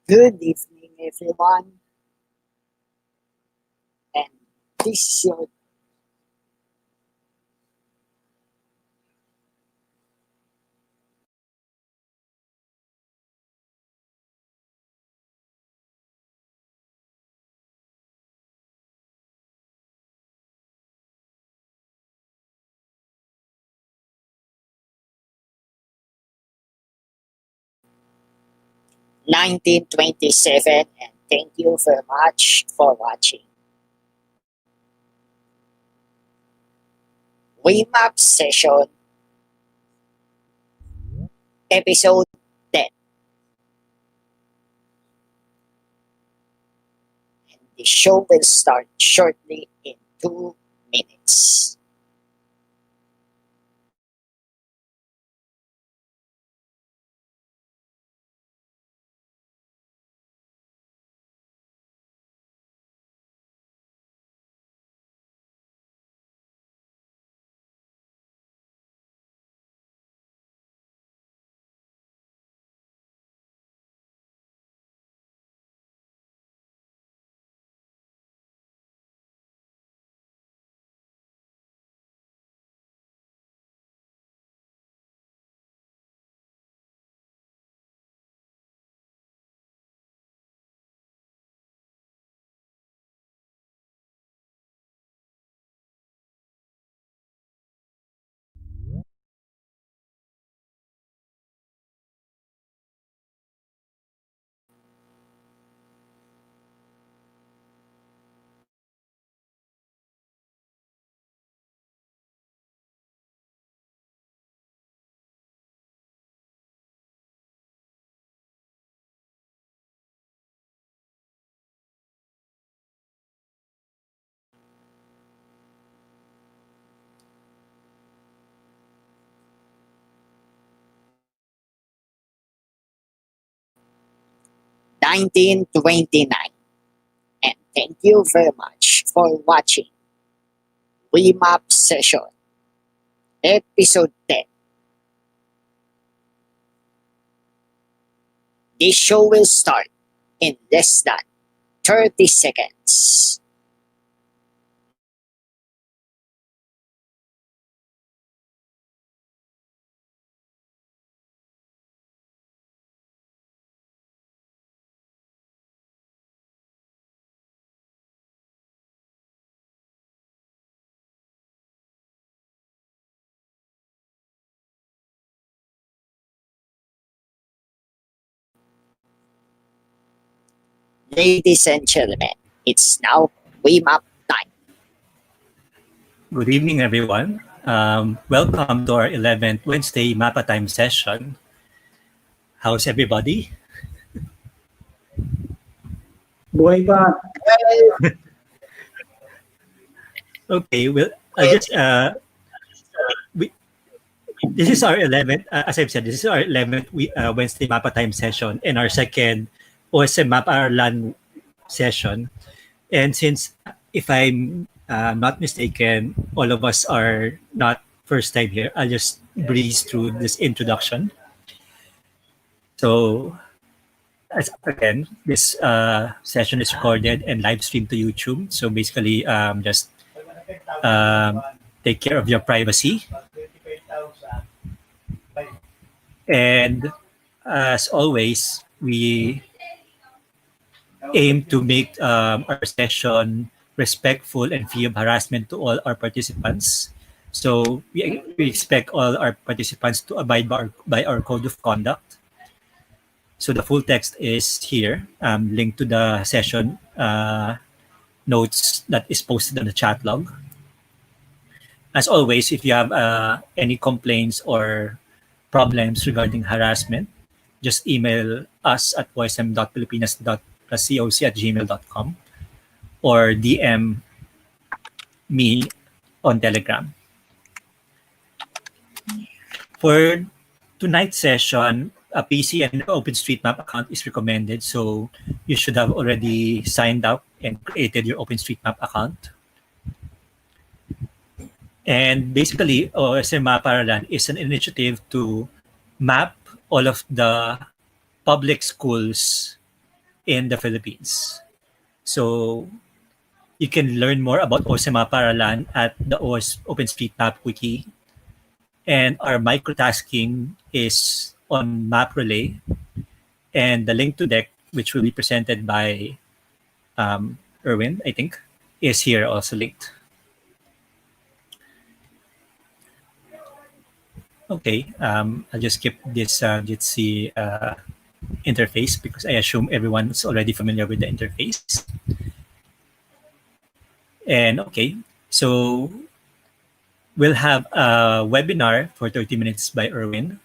Good evening, everyone, and this is your 1927, and thank you very much for watching. Remap session, episode 10, and the show will start shortly in 2 minutes. Nineteen 29, and thank you very much for watching. Remap session, episode 10. This show will start in less than 30 seconds. Ladies and gentlemen, it's now remap time. Good evening, everyone. Welcome to our 11th Wednesday Mapa Time session. How's everybody? Buhay pa. Okay, well, I just this is our 11th. As I've said, this is our 11th Wednesday Mapa Time session and our second OSMaPaaralan session. And since, if I'm not mistaken, all of us are not first time here, I'll just breeze through this introduction. So, again, this session is recorded and live streamed to YouTube. So basically, just take care of your privacy. And as always, we aim to make our session respectful and free of harassment to all our participants. So we expect all our participants to abide by our code of conduct. So the full text is here, linked to the session notes that is posted on the chat log. As always, if you have any complaints or problems regarding harassment, just email us at osm.pilipinas.coc@gmail.com or DM me on Telegram. For tonight's session, a PC and OpenStreetMap account is recommended, so you should have already signed up and created your OpenStreetMap account. And basically, OSMaPaaralan is an initiative to map all of the public schools in the Philippines. So you can learn more about OSMaPaaralan at the OpenStreetMap wiki. And our microtasking is on Map Relay. And the link to deck, which will be presented by Erwin, I think, is here also linked. Okay, I'll just skip this Jitsi interface because I assume everyone's already familiar with the interface. And okay, so we'll have a webinar for 30 minutes by Erwin,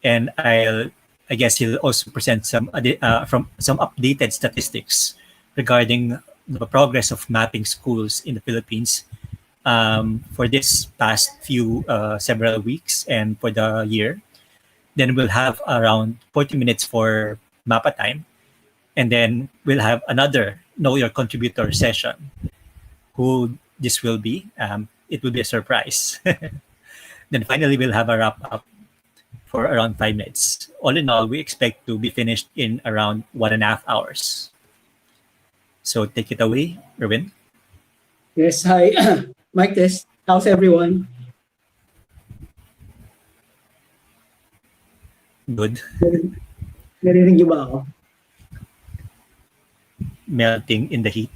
and I guess he'll also present from some updated statistics regarding the progress of mapping schools in the Philippines for this past few several weeks and for the year. Then we'll have around 40 minutes for Mapa time, and then we'll have another Know Your Contributor session. Who this will be? It will be a surprise. Then finally, we'll have a wrap up for around 5 minutes. All in all, we expect to be finished in around 1.5 hours. So take it away, Erwin. Yes, hi. Mike Test. How's everyone? Good. Narinig niyo ba ako? Melting in the heat.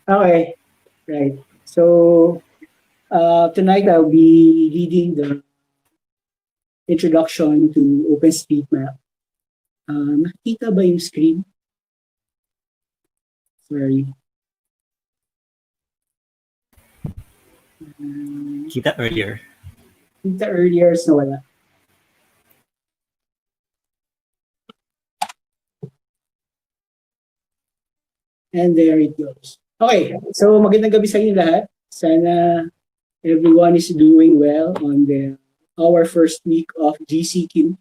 Okay, right. So, tonight I'll be leading the introduction to OpenStreetMap. Nakikita ba yung screen? Sorry. Kita earlier. Kita earlier, so wala. And there it goes. Okay, so magandang gabi sa inyo lahat. Sana everyone is doing well on our first week of GCQ.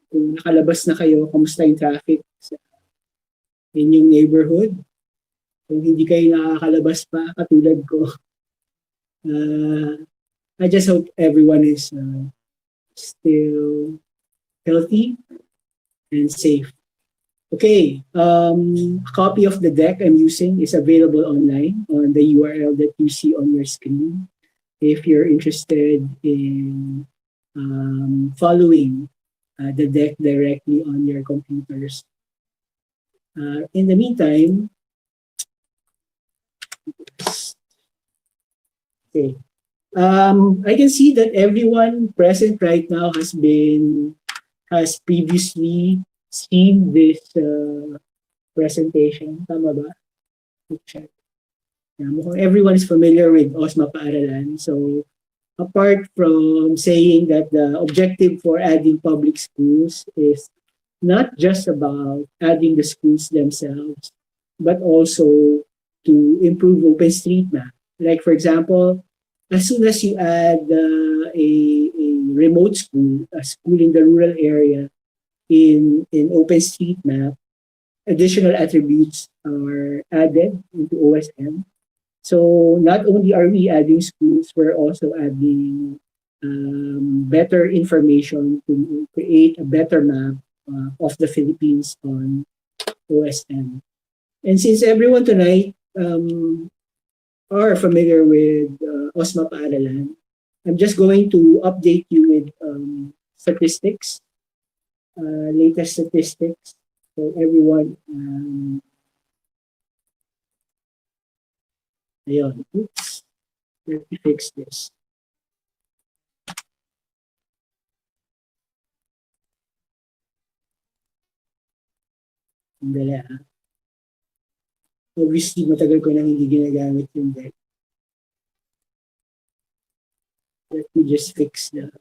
Kung nakalabas na kayo, kamusta yung traffic sa inyong neighborhood? Kung hindi kayo nakakalabas pa, katulad ko, I just hope everyone is still healthy and safe. Okay, a copy of the deck I'm using is available online on the URL that you see on your screen. If you're interested in following the deck directly on your computers. In the meantime, okay, I can see that everyone present right now has previously seen this presentation. Tama ba? Check. Yeah, everyone is familiar with OSMaPaaralan. So apart from saying that the objective for adding public schools is not just about adding the schools themselves, but also to improve OpenStreetMap. Like for example, as soon as you add a remote school, a school in the rural area, in OpenStreetMap, additional attributes are added into OSM. So not only are we adding schools, we're also adding better information to create a better map of the Philippines on OSM. And since everyone tonight are familiar with OSMaPaaralan, I'm just going to update you with statistics. Latest statistics. So everyone, ayun, oops, let me fix this. Sandali ah. Obviously, matagal ko nang hindi ginagamit yung deck. Let me just fix the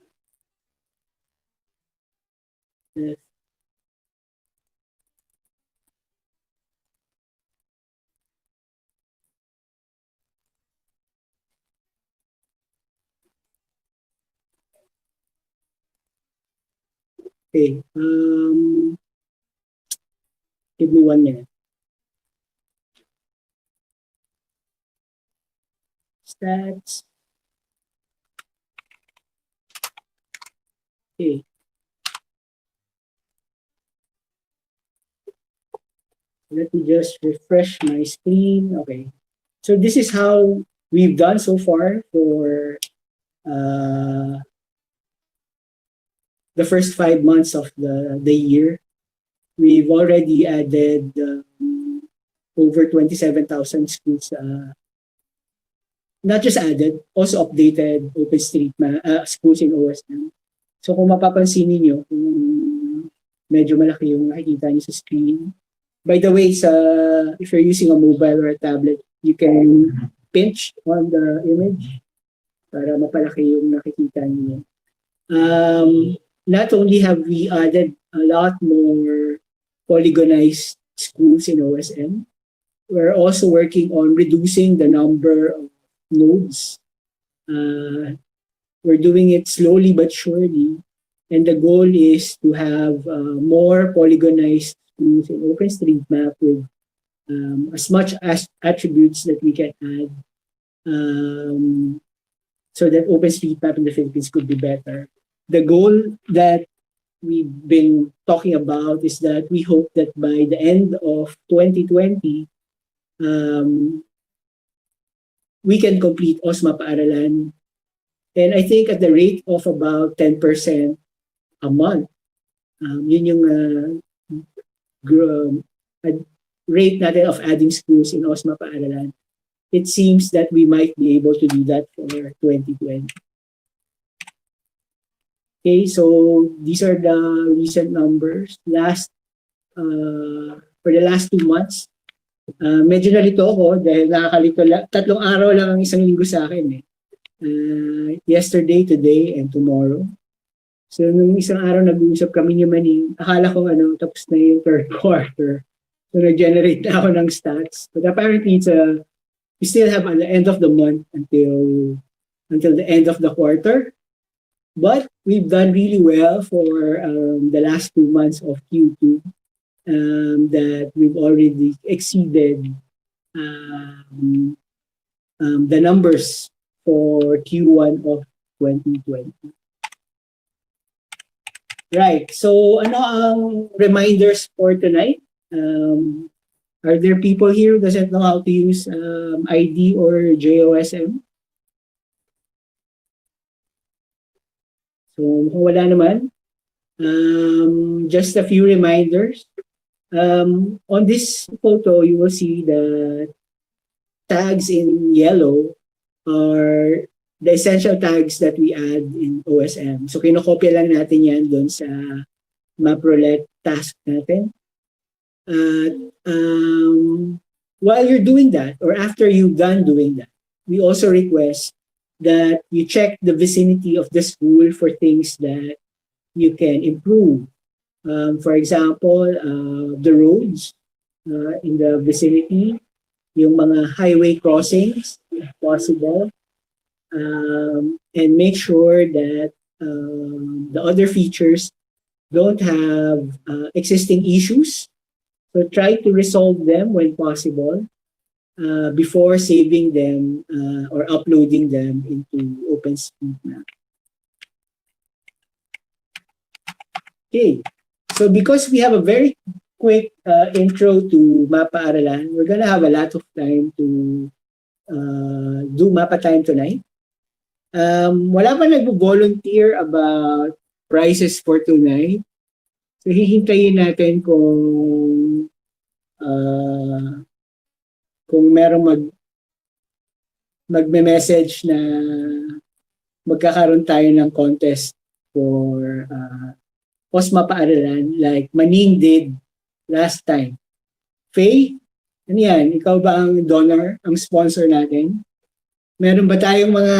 okay. Give me 1 minute. Stats. Okay. Let me just refresh my screen. Okay. So this is how we've done so far for the first 5 months of the year. We've already added over 27,000 schools. Not just added, also updated OpenStreetMap schools in OSM. So kung mapapansin niyo, kung medyo malaki yung nakikita niyo sa screen. By the way, if you're using a mobile or a tablet, you can pinch on the image para mapalaki yung nakikita niyo. Not only have we added a lot more polygonized schools in OSM, we're also working on reducing the number of nodes. We're doing it slowly but surely, and the goal is to have more polygonized schools in OpenStreetMap with as much as attributes that we can add, so that OpenStreetMap in the Philippines could be better. The goal that we've been talking about is that we hope that by the end of 2020, we can complete OSMaPaaralan. And I think at the rate of about 10% a month, yun yung rate natin of adding schools in OSMaPaaralan. It seems that we might be able to do that for 2020. Okay, so these are the recent numbers. For the last 2 months, medyo nalito ako dahil nakakalito 3 araw lang ang isang linggo sa akin. Yesterday, today, and tomorrow. So nung isang araw nag-uusap kami ni Maning, akala ko tapos na yung third quarter. So nag-generate na ako ng stats. But apparently we still have at the end of the month until the end of the quarter. But we've done really well for the last 2 months of Q2, that we've already exceeded the numbers for Q1 of 2020. Right, so ano ang reminders for tonight? Are there people here who doesn't know how to use ID or JOSM? So kung wala naman, just a few reminders. On this photo, you will see the tags in yellow are the essential tags that we add in OSM. So kinokopya lang natin yan doon sa MapRoulette task natin. While you're doing that, or after you've done doing that, we also request that you check the vicinity of the school for things that you can improve. For example, the roads in the vicinity, yung mga highway crossings, if possible, and make sure that the other features don't have existing issues. So try to resolve them when possible, before saving them or uploading them into OpenStreetMap. Okay, so because we have a very quick intro to MapaAralan, we're gonna have a lot of time to do Mapa Time tonight. Wala pa nag-volunteer about prizes for tonight. So hihintayin natin kung merong magme-message na magkakaroon tayo ng contest for OSMaPaaralan like Maning did last time. Faye, ano yan? Ikaw ba ang donor, ang sponsor natin? Meron ba tayong mga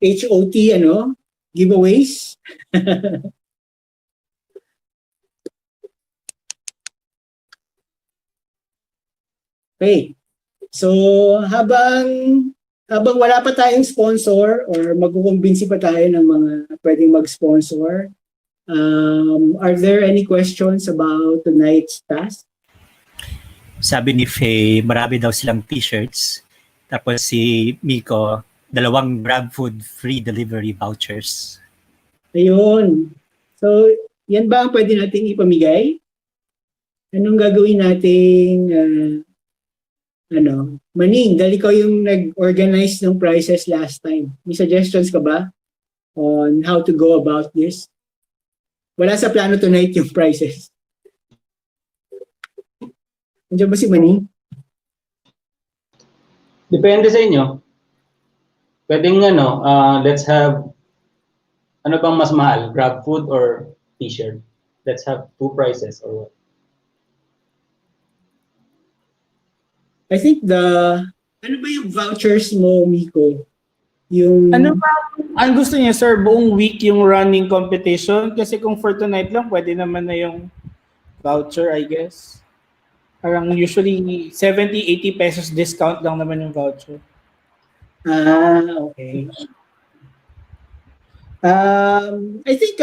HOT giveaways? Okay. So, habang wala pa tayong sponsor or magkukumbinsi pa tayo ng mga pwedeng mag-sponsor, are there any questions about tonight's task? Sabi ni Faye, marami daw silang t-shirts. Tapos si Miko, 2 GrabFood free delivery vouchers. Ayun. So, yan ba ang pwede nating ipamigay? Anong gagawin nating Maning, dahil ikaw yung nag-organize ng prices last time. May suggestions ka ba on how to go about this? Wala sa plano tonight yung prices. Nandiyan ba si Maning? Depende sa inyo. Pwedeng let's have, ano bang mas mahal? Grab food or t-shirt? Let's have 2 prices or what? I think ano ba yung vouchers mo, Miko? Yung... Ano ba ang gusto niya, sir? Buong week yung running competition? Kasi kung for tonight lang, pwede naman na yung voucher, I guess. Parang usually 70-80 pesos discount lang naman yung voucher. Okay. I think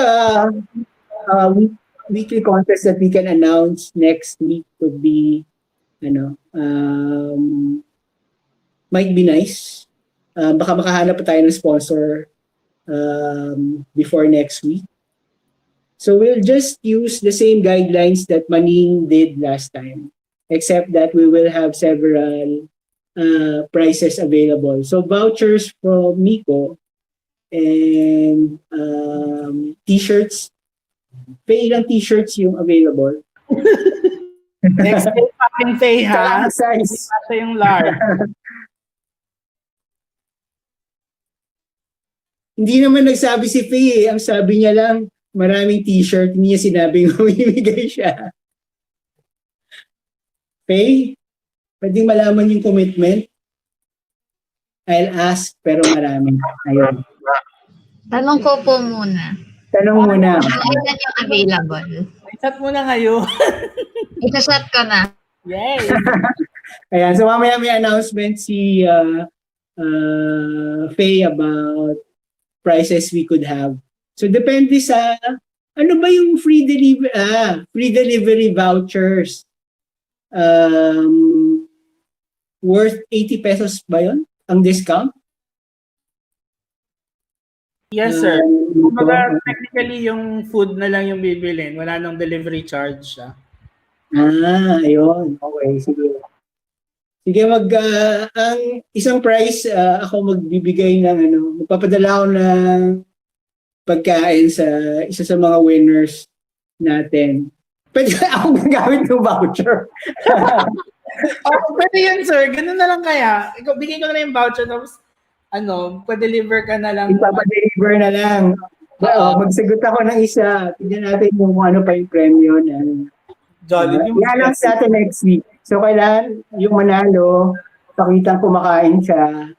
weekly contest that we can announce next week would be might be nice. Baka makahanap pa tayo ng sponsor before next week. So we'll just use the same guidelines that Maning did last time, except that we will have several prices available. So vouchers from Miko and t-shirts. Ilang t-shirts yung available? Next day, fucking pay, ha? Size. Ito yung large. Hindi naman nagsabi si Faye. Ang sabi niya lang, maraming t-shirt. Hindi niya sinabing mamimigay siya. Faye, pwedeng malaman yung commitment? I'll ask, pero marami. Ayun. Tanong ko po muna. Tanong muna. Ilan yung available? Chat muna ngayon. Isa-shot ko na. Yay! Ayan, so mamaya may announcement si Faye about prices we could have. So depende sa ano ba yung free delivery vouchers. Worth 80 pesos ba yun? Ang discount? Yes, sir. Kumbaga, technically, yung food na lang yung bibilin. Wala nang delivery charge siya. Ayun. Okay, sige. Sige, ang isang price, ako magbibigay ng magpapadala ako ng pagkain sa isa sa mga winners natin. Pwede ako gagamit ng voucher. Pwede yun, sir. Ganun na lang kaya. Bigay ko na lang yung voucher, tapos pa-deliver ka na lang. Ipapa-deliver na lang. Magsagot ako ng isa. Tignan natin yung ano pa yung premyo na. I-announce natin next week. So, kailangan yung manalo, pakitang kumakain siya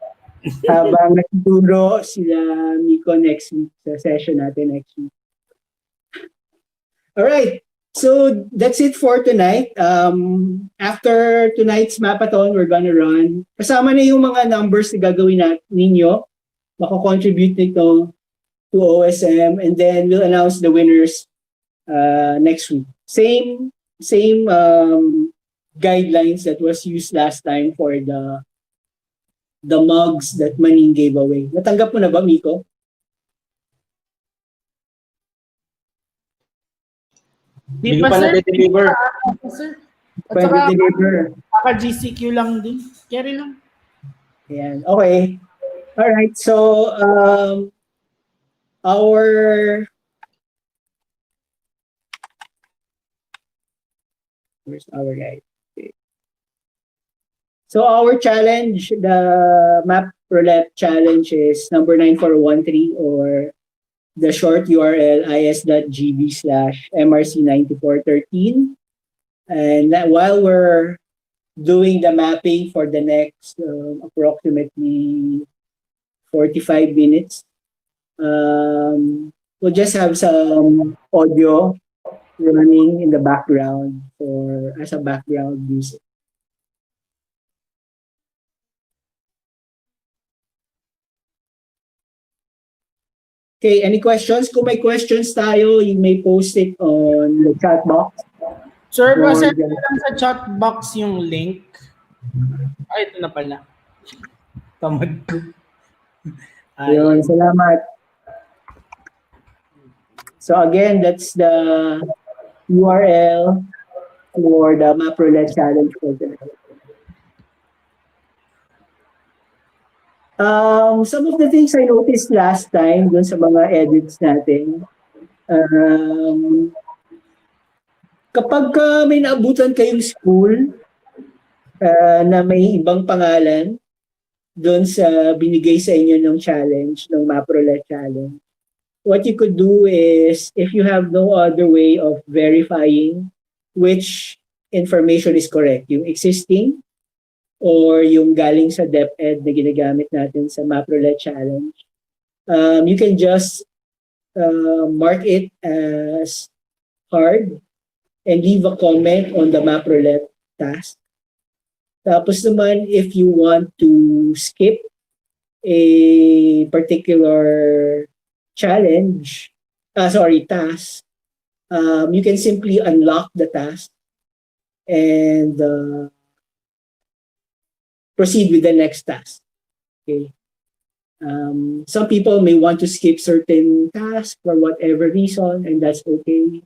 habang nagtuturo sila Miko next week sa session natin next week. Alright. So, that's it for tonight. After tonight's mapathon, we're gonna run. Kasama na yung mga numbers na gagawin ninyo. Mako-contribute nito to OSM, and then we'll announce the winners next week. Same guidelines that was used last time for the mugs that Maning gave away. Natanggap mo na ba, Miko? Di pa, sir. deliver. Sir. At Pwede saka, deliver. GCQ lang din. Carry lang. Ayan. Okay. Alright. So, where's our guide? Okay. So, our challenge, the map roulette challenge is number 9413, or the short URL is.gd/mrc9413. And while we're doing the mapping for the next approximately 45 minutes, we'll just have some audio running in the background or as a background music. Okay, any questions? Kung may questions tayo, you may post it on the chat box. Sir, pasend lang sa chat box yung link. Ay, ito na pala. Tamad ko. Ayun, salamat. So again, that's the URL for the MapRoulette challenge for tonight. Some of the things I noticed last time dun sa mga edits natin, kapag may naabutan kayong school na may ibang pangalan dun sa binigay sa inyo ng challenge, ng MapRoulette challenge, what you could do is, if you have no other way of verifying which information is correct, yung existing or yung galing sa DepEd na ginagamit natin sa MapRoulette challenge, you can just mark it as hard and leave a comment on the MapRoulette task. Tapos naman, if you want to skip a particular task, you can simply unlock the task and proceed with the next task. Okay. Some people may want to skip certain tasks for whatever reason, and that's okay.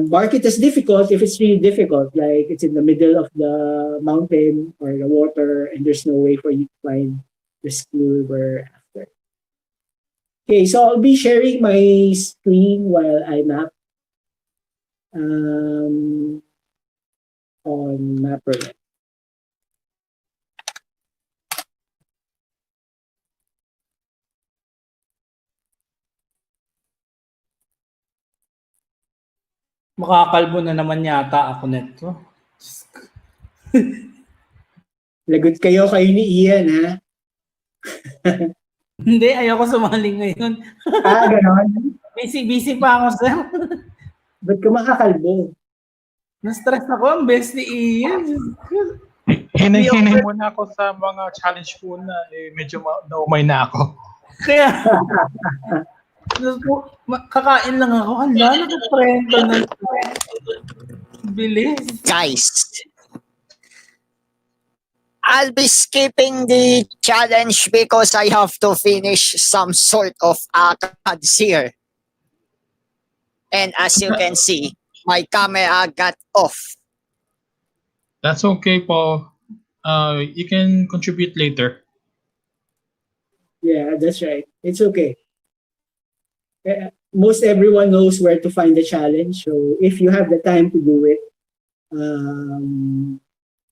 Mark it as difficult if it's really difficult, like it's in the middle of the mountain or the water, and there's no way for you to find the school we're after. Okay, so I'll be sharing my screen while I map on MapRoulette. Makakalbo na naman yata ako neto. Lagot kayo ni Ian, ha? Hindi, ayoko sumali ngayon. Ganon? Busy pa ako, sir. Ba't ka makakalbo? Na-stress ako, ang best ni Ian. Hinay muna ako sa mga challenge po na medyo naumay na ako. Kaya, kakain lang ako. Hala, nakaprento na. Bilis. Guys, I'll be skipping the challenge because I have to finish some sort of ACADS here. And as you can see, my camera got off. That's okay, Paul. You can contribute later. Yeah, that's right. It's okay. Most everyone knows where to find the challenge. So if you have the time to do it,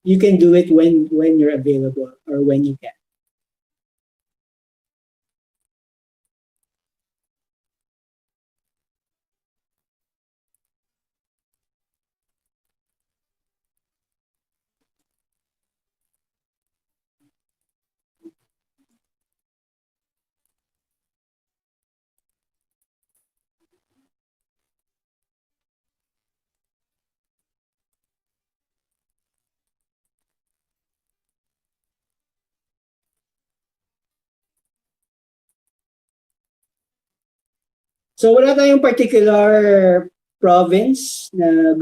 you can do it when you're available or when you can. So wala tayong particular province na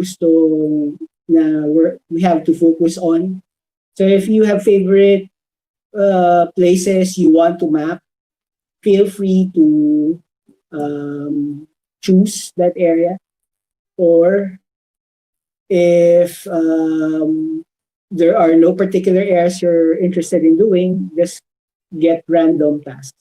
we have to focus on. So if you have favorite places you want to map, feel free to choose that area. Or if there are no particular areas you're interested in doing, just get random tasks.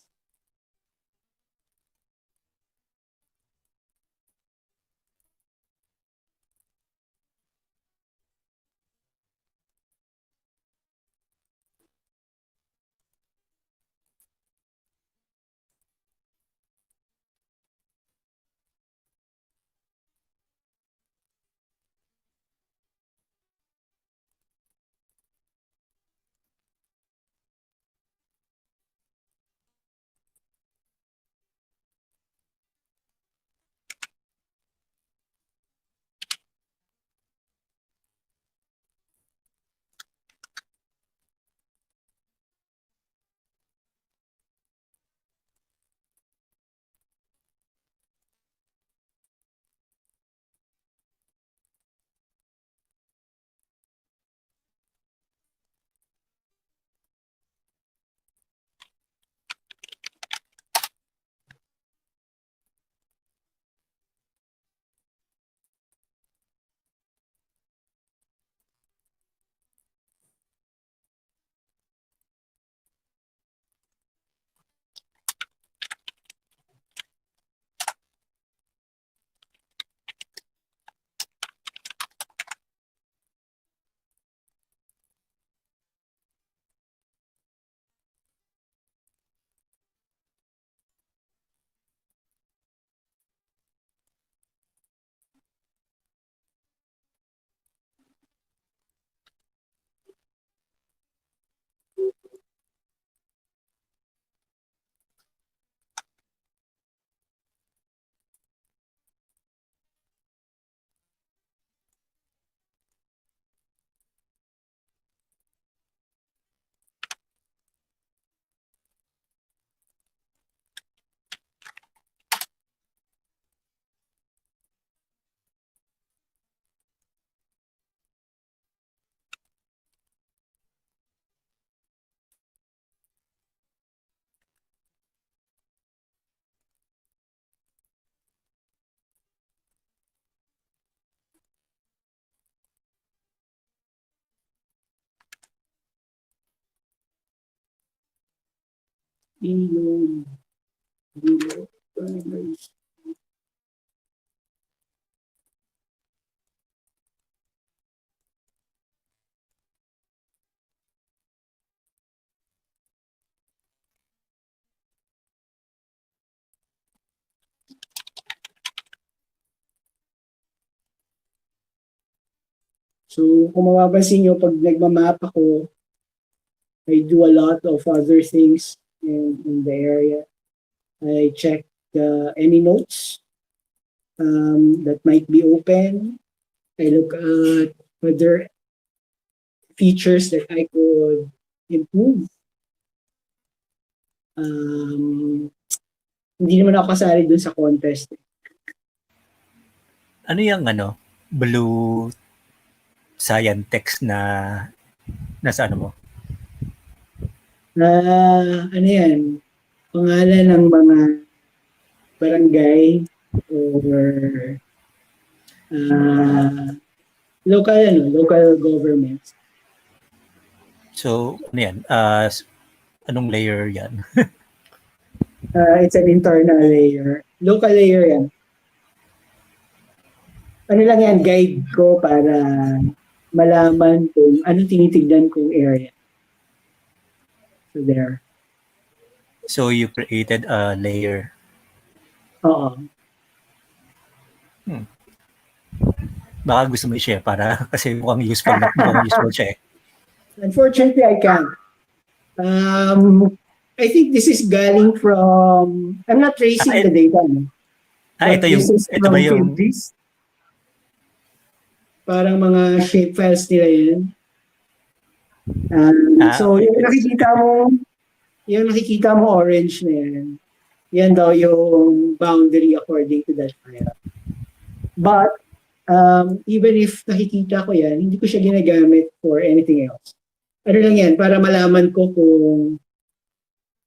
Ilog. So, kung mapapansin nyo, pag nagmamap ako, I do a lot of other things in the area. I check any notes that might be open. I look at other features that I could improve. Hindi naman ako kasali dun sa contest. Ano yung blue cyan text na nasa ano mo? Ano yan? Pangalan ng mga barangay or local governments. So, ano yan? Anong layer yan? It's an internal layer. Local layer yan. Ano lang yan, guide ko para malaman kung anong tinitignan kong area. So there. So, you created a layer. Oo. Baka gusto mo i-share para kasi mukhang useful siya eh. Unfortunately, I can't. I think this is galing from, I'm not tracing the data. No? But Ito ba yung Fields. Parang mga shape files nila yun. So, yung nakikita mo orange na yan, yan daw yung boundary according to that file. But, even if nakikita ko yan, hindi ko siya ginagamit for anything else. Ano lang yan, para malaman ko kung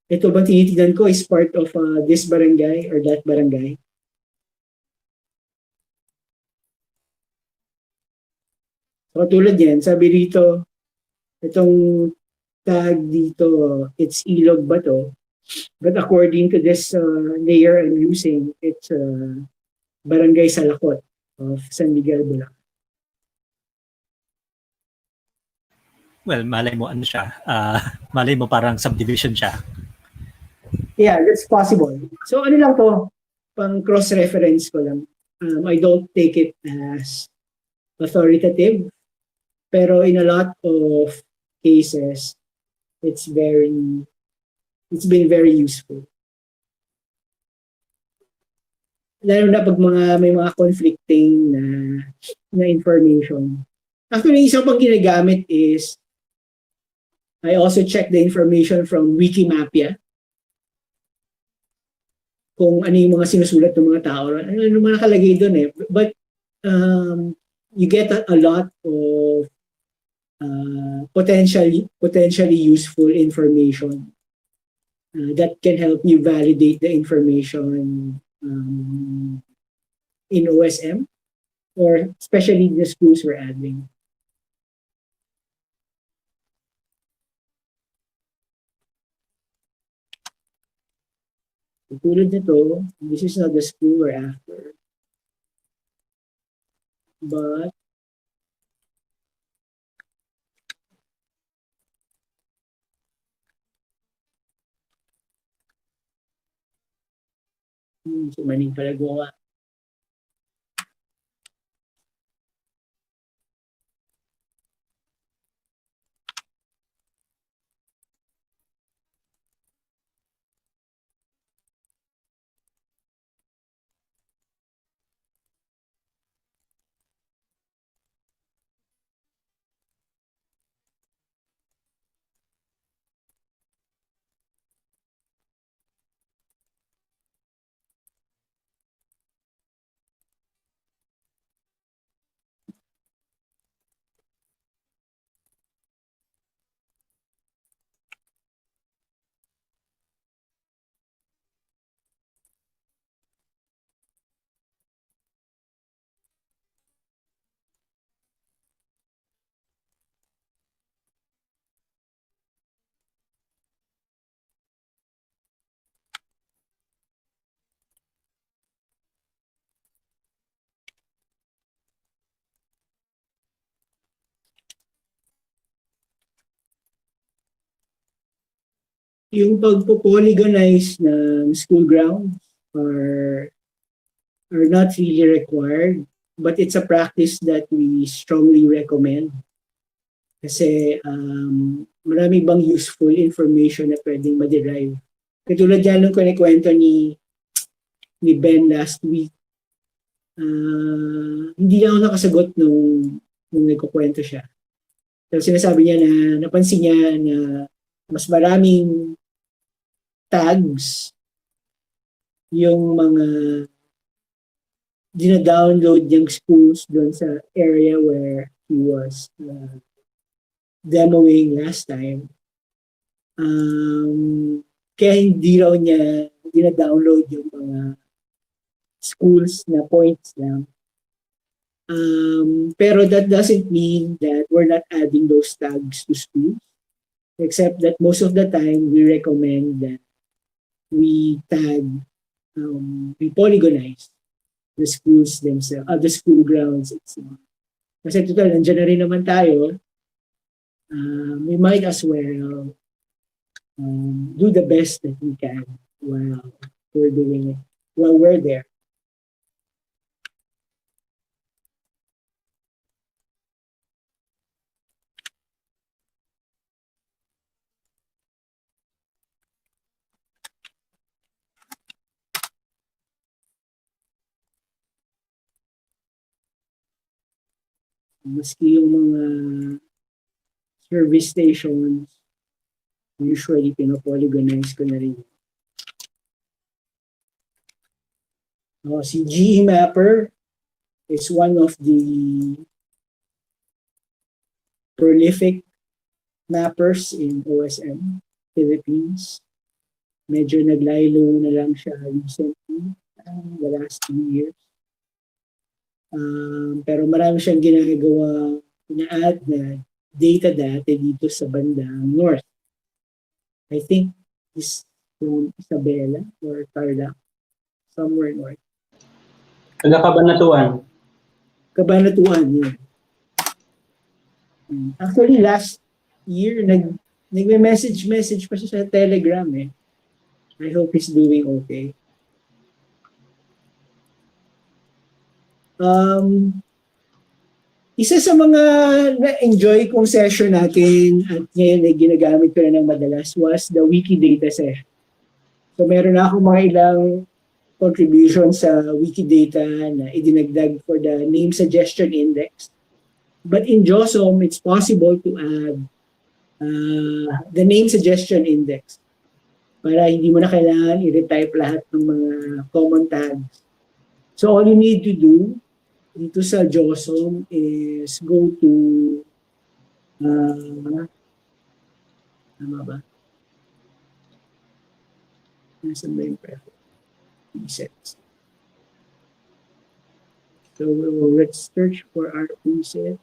ito bang tinitignan ko is part of this barangay or that barangay. So, katulad yan, sabi dito, itong tag dito, it's ilog ba to? But according to this layer I'm using, it's Barangay Salakot of San Miguel, Bulacan. well, malay mo ano siya. Malay mo parang subdivision siya. Yeah, that's possible. So ano lang to, pang cross-reference ko lang. I don't take it as authoritative, pero in a lot of cases, it's been very useful. Lalo na pag may mga conflicting na information. Actually, isa pang ginagamit is I also check the information from Wikimapia. Kung ano yung mga sinusulat ng mga tao. Ano mga nakalagay doon eh. But you get a lot of potentially useful information that can help you validate the information in OSM or especially the schools we're adding. Tulad nito, this is not the school we're after. But maning pala gawa. yung pagpo-polygonize ng school grounds are not really required, but it's a practice that we strongly recommend. Kasi marami bang useful information na pwedeng ma-derive. Katulad yan nung kinikwento ni Ben last week. Hindi lang ako nakasagot nung nagkukwento siya. Pero sinasabi niya na napansin niya na mas maraming tags yung mga dina-download yung schools doon sa area where he was demoing last time. Kaya hindi raw niya dina-download yung mga schools na points lang. Pero that doesn't mean that we're not adding those tags to schools, except that most of the time we recommend that we tag, we polygonize the schools themselves, the school grounds itself. Kasi total, nandiyan na rin naman tayo. We might as well do the best that we can while we're doing it, while we're there. Maski yung mga service stations, usually pinopolygonize ko na rin. Si GE Mapper is one of the prolific mappers in OSM Philippines. Medyo naglaylo na lang siya recently, the last 2 years. Pero marami siyang ginagawa, ina-add na data dati dito sa bandang north. I think this from Isabela or Tarlac, somewhere north. Taga-Cabanatuan. Cabanatuan, yun. Actually, last year, nagme-message pa siya sa Telegram eh. I hope he's doing okay. Isa sa mga na-enjoy kong session natin at ngayon ay ginagamit ko na ng madalas was the Wikidata session. So meron na ako mga ilang contributions sa Wikidata na idinagdag for the name suggestion index. But in JOSOM, it's possible to add the name suggestion index para hindi mo na kailangan i-retype lahat ng mga common tags. So all you need to do dito sa JOSOM is go to tama ba? Nasaan ba yung presets? So let's search for our presets.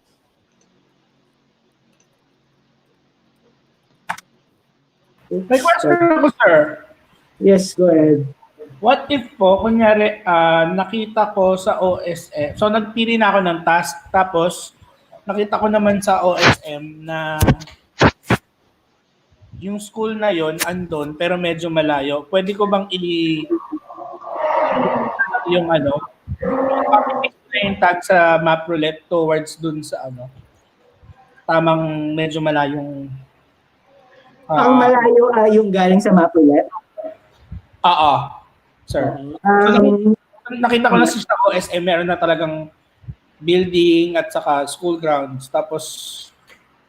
May question ako, sir. Yes, go ahead. What if po, kunyari, nakita ko sa OSM, so nagpili na ako ng task, tapos nakita ko naman sa OSM na yung school na yon andon, pero medyo malayo. Pwede ko bang yung yung tag sa map roulette towards dun sa tamang medyo malayong... Ang malayo yung galing sa map roulette? Oo. Sir. So, nakita ko na sa OSM, meron na talagang building at saka school grounds. Tapos...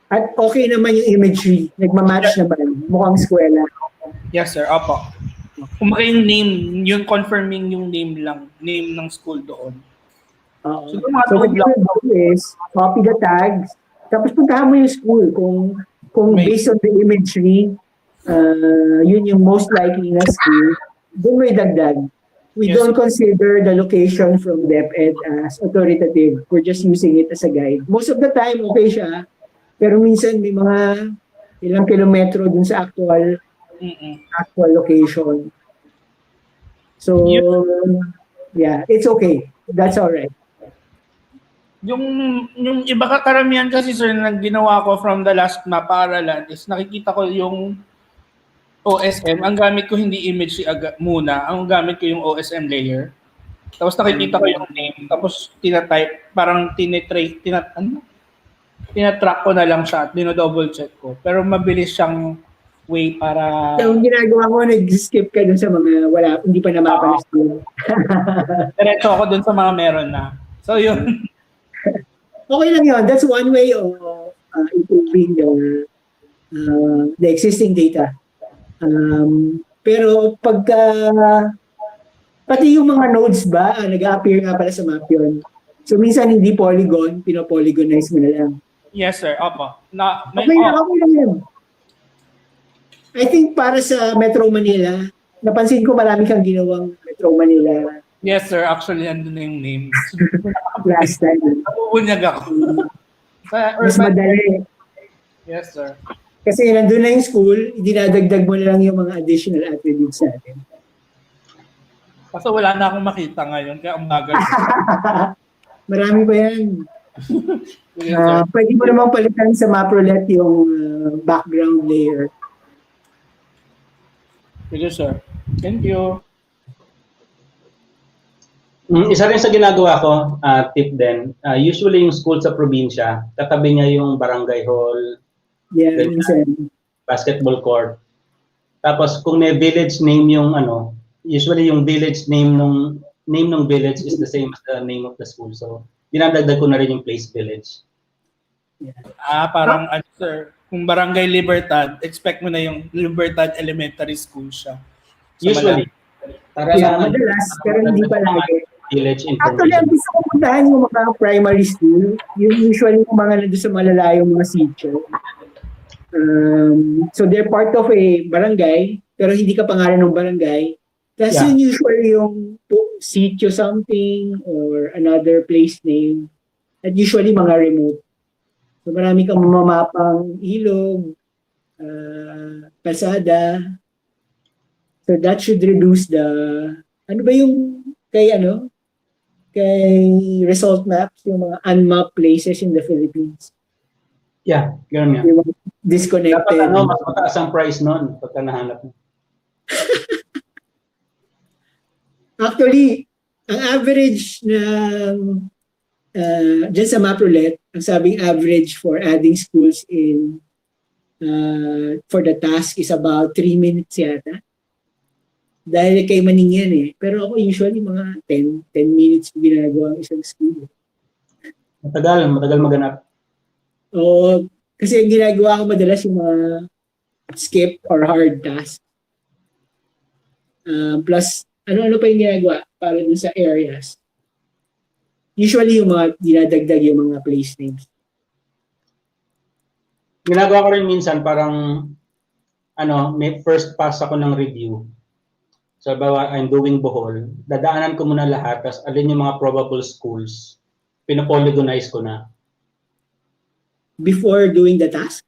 At okay naman yung imagery. Nagmamatch naman. Mukhang eskwela. Yes, sir. Opo. Kumaka yung name, yung confirming yung name lang. Name ng school doon. So what you do is, copy the tags. Tapos puntahan mo yung school. Kung based on the imagery, yun yung most likely na school, doon may dagdag. We don't consider the location from DepEd as authoritative. We're just using it as a guide. Most of the time, okay siya. Pero minsan may mga ilang kilometro dun sa actual location. So, yeah, it's okay. That's all right. Yung iba karamihan kasi, sir, na ginawa ko from the last mapaaralan is nakikita ko yung OSM, ang gamit ko hindi image muna, ang gamit ko yung OSM layer. Tapos nakikita ko yung name, tapos tinatype, parang tinatrack ko na lang siya at dino-double check ko. Pero mabilis siyang way para... So, ang ginagawa mo, nag-skip ka dun sa mga hindi pa namapa na school. Diretso ako dun sa mga meron na. So, yun. Okay lang yun. That's one way of improving the existing data. Pero pagka pati yung mga nodes ba, nag-appear nga pala sa map yun. So minsan hindi polygon, pinopolygonize mo na lang. Yes, sir. Opo. Okay lang yun. I think para sa Metro Manila, napansin ko marami kang ginawang Metro Manila. Yes, sir. Actually, andun na yung name. Last time. Nabubunyag ako. Mas madali. Yes, sir. Kasi nandun na yung school, dinadagdag mo na lang yung mga additional attributes natin. Kaso wala na akong makita ngayon, kaya umagal. Marami pa yan. Yes, sir. Pwede mo namang palitan sa MapRoulette yung background layer. Sige, sir. Thank you. Isa rin sa ginagawa ko, tip din, usually yung school sa probinsya, katabi niya yung barangay hall, Yeah, minsan. basketball court. Tapos kung may village name yung usually yung village name nung village is the same as the name of the school. So, dinadagdag ko na rin yung place village. Parang sir, kung Barangay Libertad, expect mo na yung Libertad Elementary School siya. Usually. Madalas, pero hindi pa lagi. Village Actually, ang information. gusto ko puntahan yung mga primary school, yung usually yung mga nandun sa malalayong mga sitio. So they're part of a barangay, pero hindi ka pangalan ng barangay. Tapos yun usually yung sitio something or another place name. At usually mga remote. So marami kang mamapang ilog, kalsada. So that should reduce the, ano ba yung kay result maps, yung mga unmapped places in the Philippines. Yeah, ganun nga. Yung disconnected. Dapat mas mataas ang price noon pagka nahanap mo. Actually, ang average na dyan sa MapRoulette, ang sabing average for adding schools in for the task is about 3 minutes yata. Dahil kay Maning yan eh. Pero ako usually mga 10 minutes ko ginagawa ang isang school. Matagal maganap. O, kasi ang ginagawa ko madalas yung mga skip or hard task. Plus, ano pa yung ginagawa para dun sa areas. Usually yung mga dinadagdag yung mga place names. Ginagawa ko rin minsan parang may first pass ako ng review. So, bawa I'm doing Bohol, dadaanan ko muna lahat, tapos alin yung mga probable schools, pinapolygonize ko na. Before doing the task?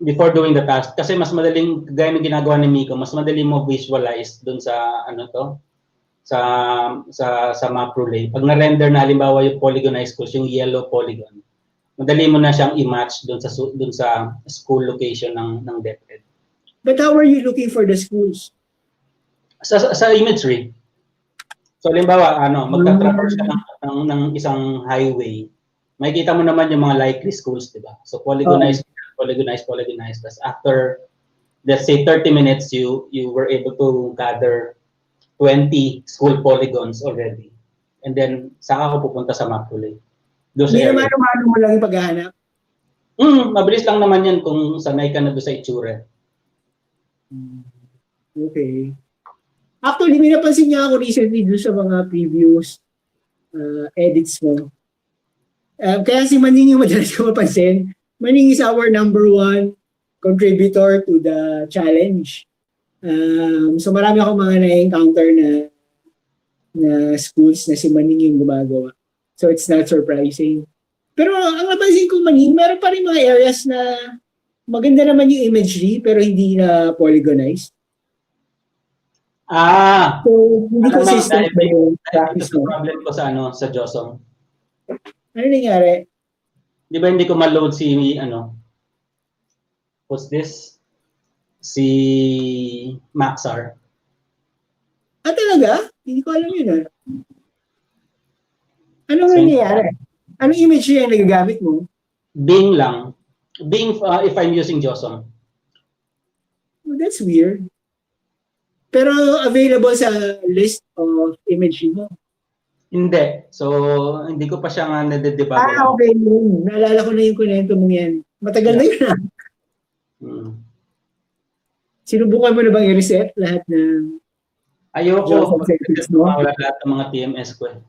Before doing the task. Kasi mas madaling, gaya ng ginagawa ni Miko, mas madaling mo visualize dun sa, sa MapRoulette. Pag na-render na, halimbawa yung polygonized schools, yung yellow polygon, madali mo na siyang i-match dun sa school location ng DepEd. But how are you looking for the schools? Sa imagery. So, halimbawa, magta-traverse ka ng isang highway, makikita mo naman yung mga likely schools, di ba? So, polygonize. Tapos after, let's say, 30 minutes, you were able to gather 20 school polygons already. And then, saka ako pupunta sa MapRoulette. Hindi naman mo lang yung paghahanap. Mabilis lang naman yan kung sanay ka na doon sa itsura. Okay. Actually, may napansin niya ako recently doon sa mga previous edits mo. Kaya si Maning yung madalas ko mapansin. Maning is our number 1 contributor to the challenge. So marami akong mga na-encounter na schools na si Maning yung gumagawa. So it's not surprising. Pero ang napansin ko, Maning, meron pa rin mga areas na maganda naman yung imagery pero hindi na polygonized. So, hindi consistent ba yung practice mo? Problem ko sa Josong. Ano nangyari? Di ba hindi ko ma-load what's this? si Maxar. Talaga? Hindi ko alam yun. Anong So, nangyayari? Anong image yung nagagamit mo? Bing lang. Bing if I'm using JOSM. Oh, that's weird. Pero available sa list of image mo. Hindi. So, hindi ko pa siya nga nadedebug. Okay. Naalala ko na yung kunento mong yan. Matagal na yun. Sinubukan mo na bang i-reset lahat ng Ayoko. settings mo? Mawala lahat ng mga TMS ko eh.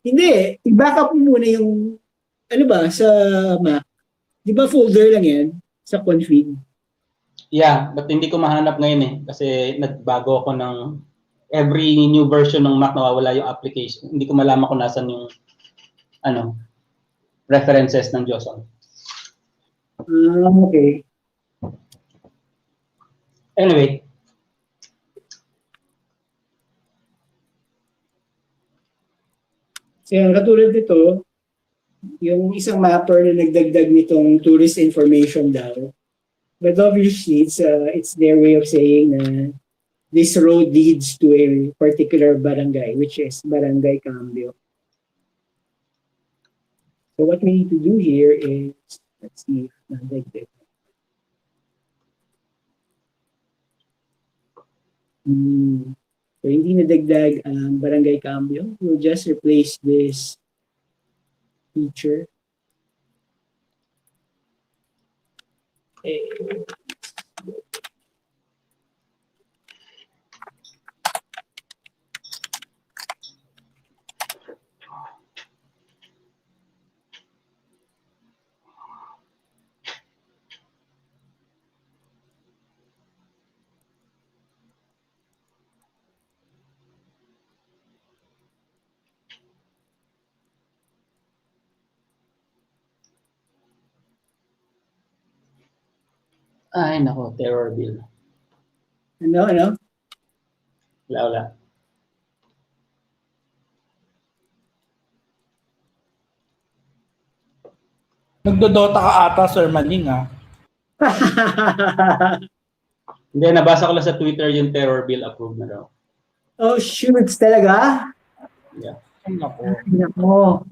Hindi. I-backup mo muna yung sa Mac. Di ba folder lang yan sa config? Yeah, but hindi ko mahanap ngayon eh. Kasi nagbago ako ng every new version ng Mac, nawawala yung application. Hindi ko malaman kung nasan yung references ng JOSM. Okay. Anyway. So katulad nito, yung isang mapper na nagdagdag nitong tourist information daw. But obviously, it's their way of saying na this road leads to a particular barangay, which is Barangay Cambio. So what we need to do here is, let's see, nandagdag. So hindi nadagdag ang Barangay Cambio. We'll just replace this feature. Ay, nako, terror bill. Ano? Wala. Nagdodota ka ata, Sir Maning, ah. Hindi, nabasa ko lang sa Twitter yung terror bill approved na daw. Oh, shoots talaga? Yeah. Nako.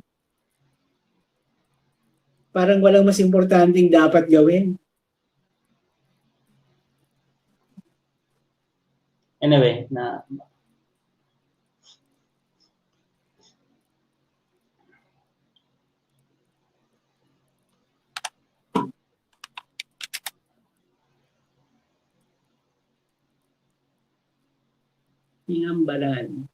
Parang walang mas importanteng dapat gawin. Anyway, Pingambalan.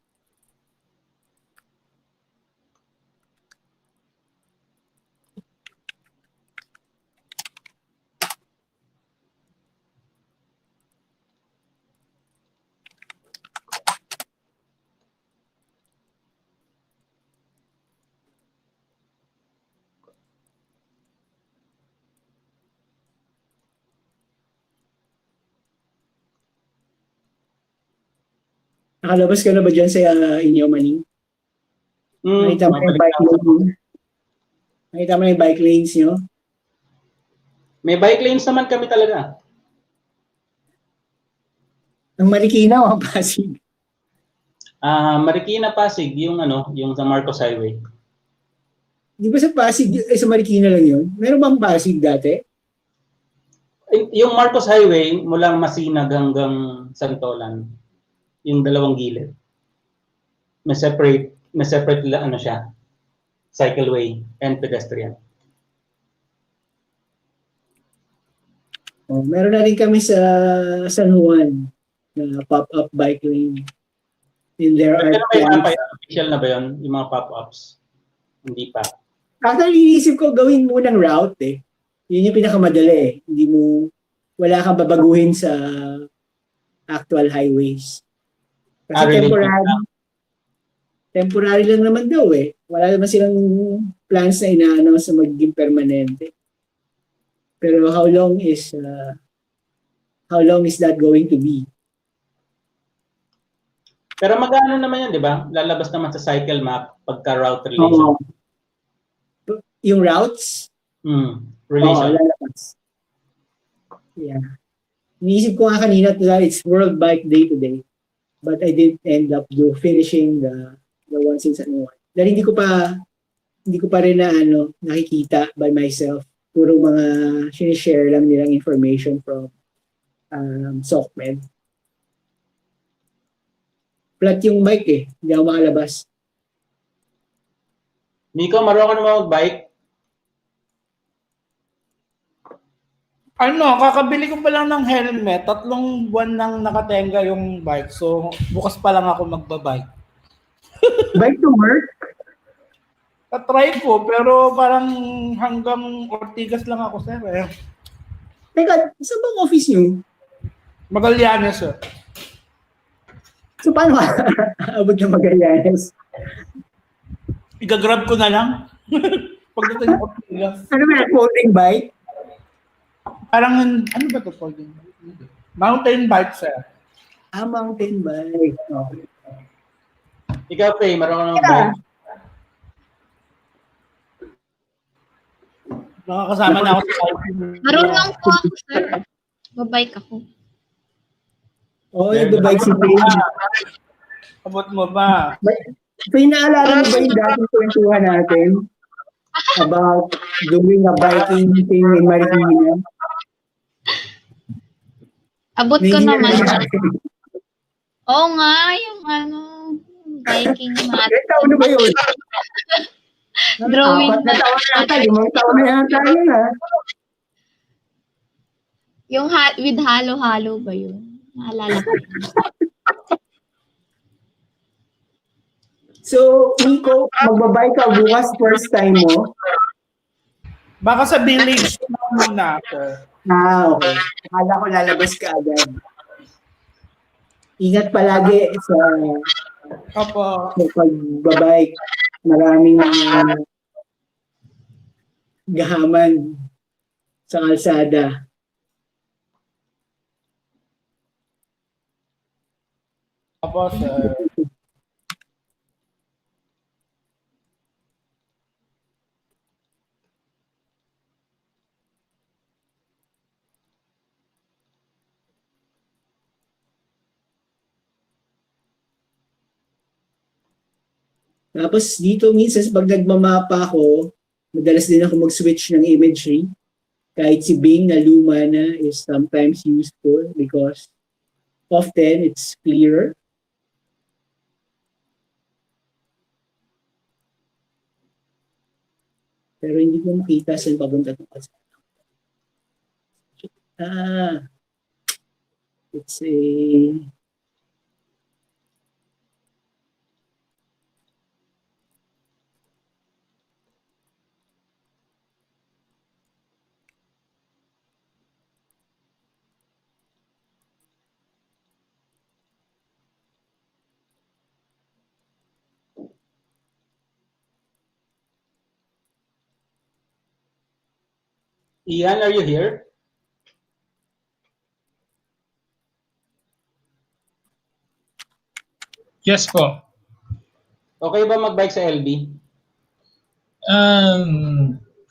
Nakalabas ka na ba dyan sa inyo, Maning? Nakita mo yung bike lanes? Nakita mo yung bike lanes nyo? may bike lanes naman kami talaga. Ang Marikina o ang Pasig? Marikina, Pasig, yung sa Marcos Highway. Di ba sa Pasig, sa Marikina lang yun? Meron bang Pasig dati? Yung Marcos Highway, mula Masinag hanggang Santolan, yung dalawang gilid. May separate siya, cycleway and pedestrian. Oh, meron na rin kami sa San Juan na pop-up bike lane. And there are official na ba yun? Yung mga pop-ups? Hindi pa. Actually, iniisip ko gawin mo ng route eh. Yun yung pinakamadali eh. Wala kang babaguhin sa actual highways. Kasi temporary lang naman daw eh. Wala naman silang plans na ina-announce na magiging permanente. Pero how long is that going to be? Pero magkano naman yan, di ba? Lalabas naman sa cycle map pagka route relation. Yung routes? Relation. Lalabas. Yeah. Iniisip ko nga kanina that it's World Bike Day today. But I didn't end up finishing the 1601. Dahil hindi ko pa rin na nakikita by myself. Puro mga sinishare lang nilang information from SOCMED. Flat yung bike eh. Hindi ako makalabas. Nico, marunong ka naman mag-bike? Kakabili ko pa lang ng helmet. 3 buwan nang nakatenga yung bike. So, bukas pa lang ako magbabike. Bike to work? Try ko, pero parang hanggang Ortigas lang ako, sir. Teka, saan bang office nyo? Magallanes, sir. So, paano abot ng Magallanes? Igagrab ko na lang. Pagdating ng Ortigas. Ano ba, folding bike? Parang, ano ba ito folding bike? Mountain bike, sir. Mountain bike. Okay. Ikaw, Faye, marunong ka naman mag-bike? Nakakasama na ako sa bike. Marunong po ako, sir. Babike ako. Oh, nag-bike si Faye. Abot mo ba? Faye, naalala mo ba yung dating kwentuhan natin about doing a biking thing in Marikina? Abot ko naman. Oo nga, yung biking natin. Ilang taon na ba yun? Drawing 4 na taon na yata, 5 taon na yata yun ha. Yung with halo-halo ba yun? Naalala ko. So, Nico, magbabay ka bukas first time mo? Baka sa village na muna, sir. Okay. Akala ko lalabas ka agad. Ingat palagi sa pagbabike. Maraming mga gahaman sa kalsada. Opo, sir. Tapos dito minsan pag nagmamapa ako, madalas din ako mag-switch ng imagery. Kahit si Bing na luma na is sometimes useful because often it's clearer. Pero hindi ko makita saan papunta ito. It's a... Ian, are you here? Yes po. Okay ba mag-bike sa LB?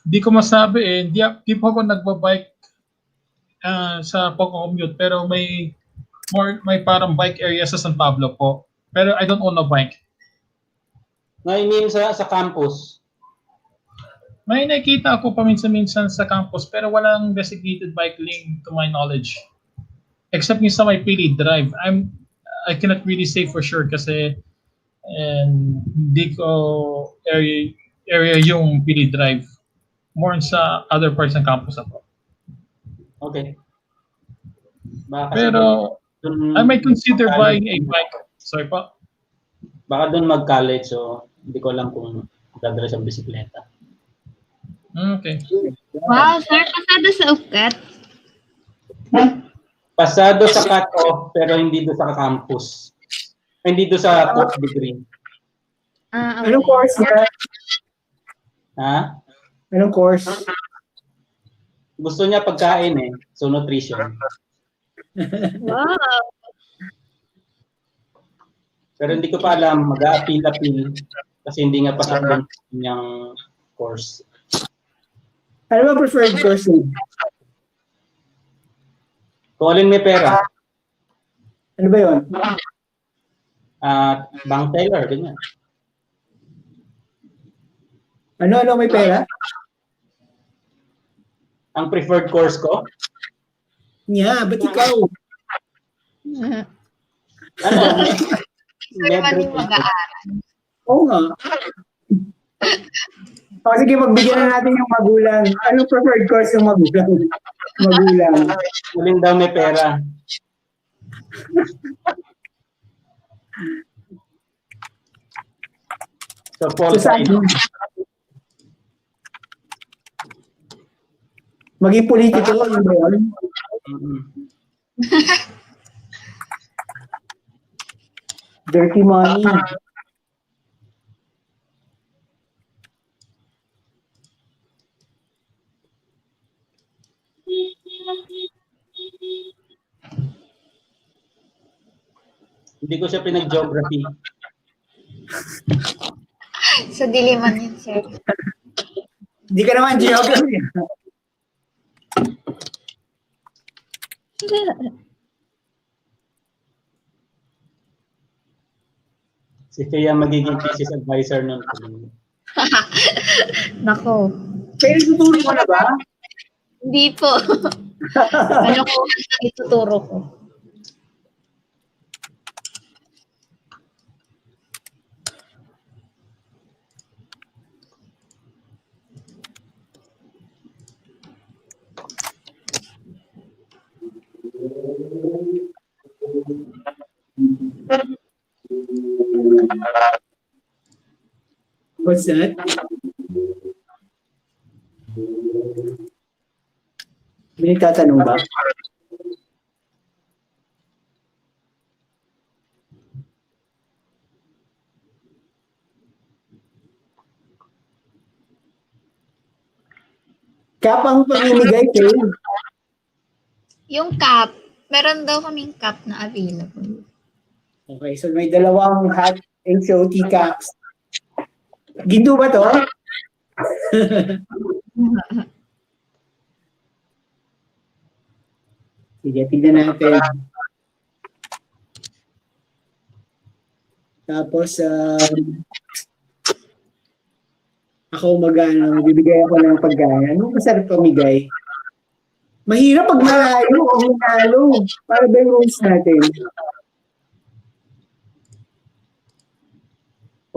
Di ko masabi eh. Di po ako nagbabike sa pag-commute, pero may parang bike area sa San Pablo po. Pero I don't own a bike. I mean sa campus. May nakita ako paminsan-minsan sa campus, pero walang designated bike lane to my knowledge. Except yung sa may Pili Drive. I cannot really say for sure kasi hindi ko area yung Pili Drive. More sa other parts ng campus ako. Okay. Baka Pero I might consider buying a bike. Sorry po. Baka doon mag-college, so hindi ko alam kung dadala siyang bisikleta. Okay. Wow, sir, pasado sa ukat. Pasado sa cut-off, pero hindi doon sa campus. Hindi doon sa top degree. Okay. Anong course niya? Ha? Anong course? Gusto niya pagkain eh. So, nutrition. Wow. Pero hindi ko pa alam, mag-a-appeal kasi hindi nga pasok doon yung course. Ano ba preferred course niya? Kung alin may pera, Ano ba yun? bank teller, ganyan. Ano may pera? Ang preferred course ko, Ba't ikaw? ano, Sorry, med mag-aaral. Oo nga. O sige, magbigyan na natin yung magulang. Anong preferred course ng magulang? Magulang. alin daw may pera. So, Paul, So, saan? Maging politiko, yun ba yun? Dirty money. Hindi ko siya pinag-geography. Sa diliman yun, sir. Hindi ka naman geography. Si Kaya magiging thesis advisor nun. Nako. Pero tutulong mo na ba? Hindi po. Ano ko ang ituturo ko? What's that? May nagtatanong ba? Kapang pamimigay kayo. Yung cup, meron daw kaming cup na available. Okay, so may dalawang hot HOT caps. Ginto ba to? Sige, tignan natin. Tapos, ako bibigay ako ng pagkain. Anong masarap pamigay? Mahirap pag malayo o minalo. Para ba yung rules natin?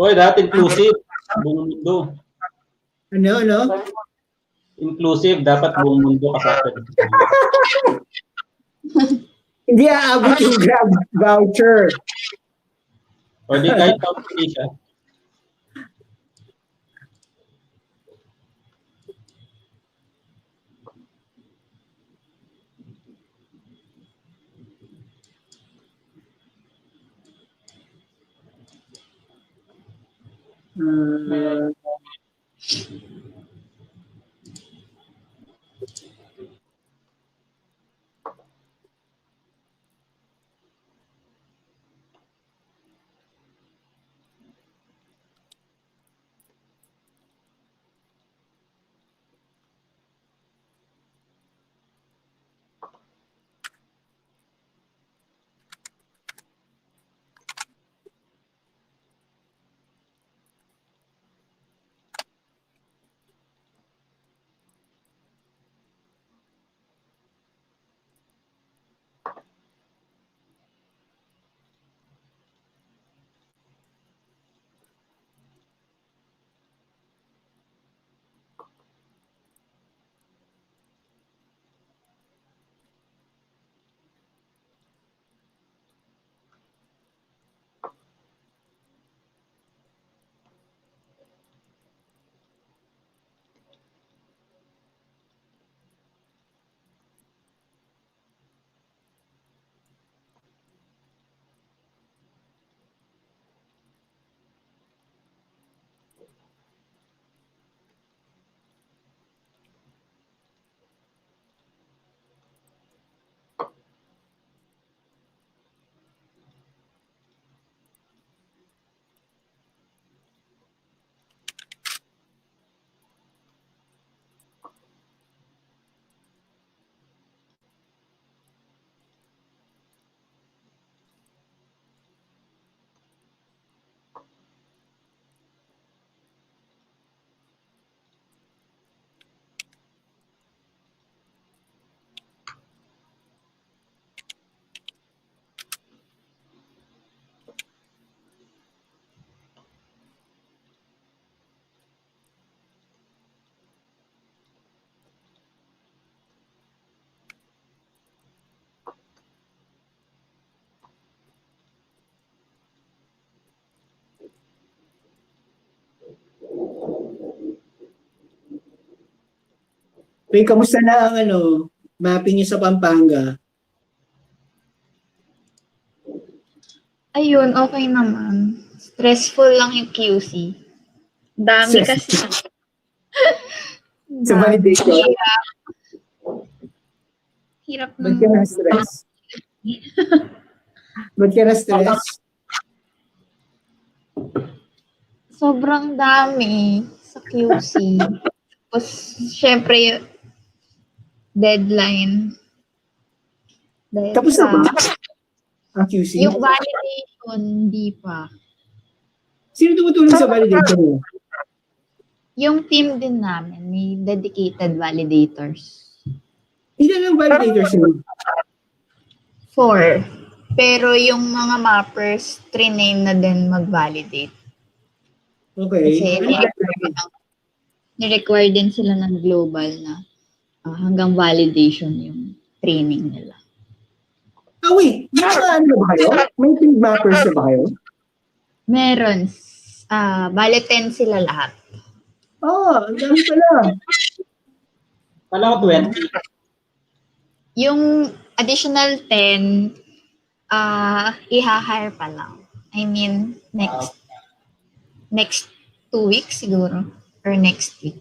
Oy, dapat inclusive. Buong mundo. Ano? Inclusive, dapat buong mundo kasama. Hindi aabot yung Grab voucher. O di kahit South Asia. May kamusta na ang mapping niyo sa Pampanga? Ayun, okay naman. Stressful lang yung QC. Dami kasi. Sa validation? Hirap. Hirap Ba't ka na-stress? Ba't ka na-stress? Sobrang dami sa QC. Tapos, syempre, yung deadline. Dahil Tapos na sa, ba ang QC? yung validation, hindi pa. Sino tumutulong sa validation mo? Yung team din namin, may dedicated validators. Ilan ang validators mo? 4. Pero yung mga mappers, trinain na din mag-validate. Okay. Kasi ni-require din sila ng global na hanggang validation yung training nila. Wait. Ano ba kayo? May field mappers na ba kayo? Meron. Bale 10 sila lahat. Ang dami pala. Kala ko 20. Yung additional 10, i-hire pa lang. I mean, next 2 weeks siguro. Or next week.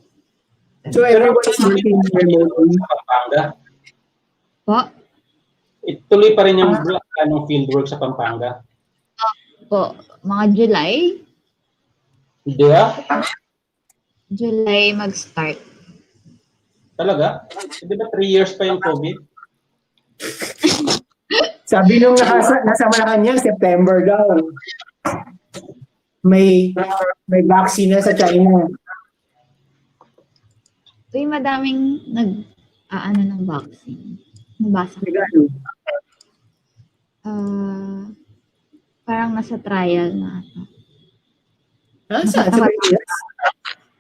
So everyone is working remotely? Sa Pampanga. Po? Ituloy pa rin yung fieldwork sa Pampanga. Po. Mga July? Hindi ba? July mag-start. Talaga? Hindi ba 3 years pa yung COVID? Sabi nung nasa Malacanang, September daw. May vaccine na sa China. Uy, madaming ng vaccine. Nabasa ko. Regalo. Parang nasa trial na ata. Saan? Sa Pilipinas?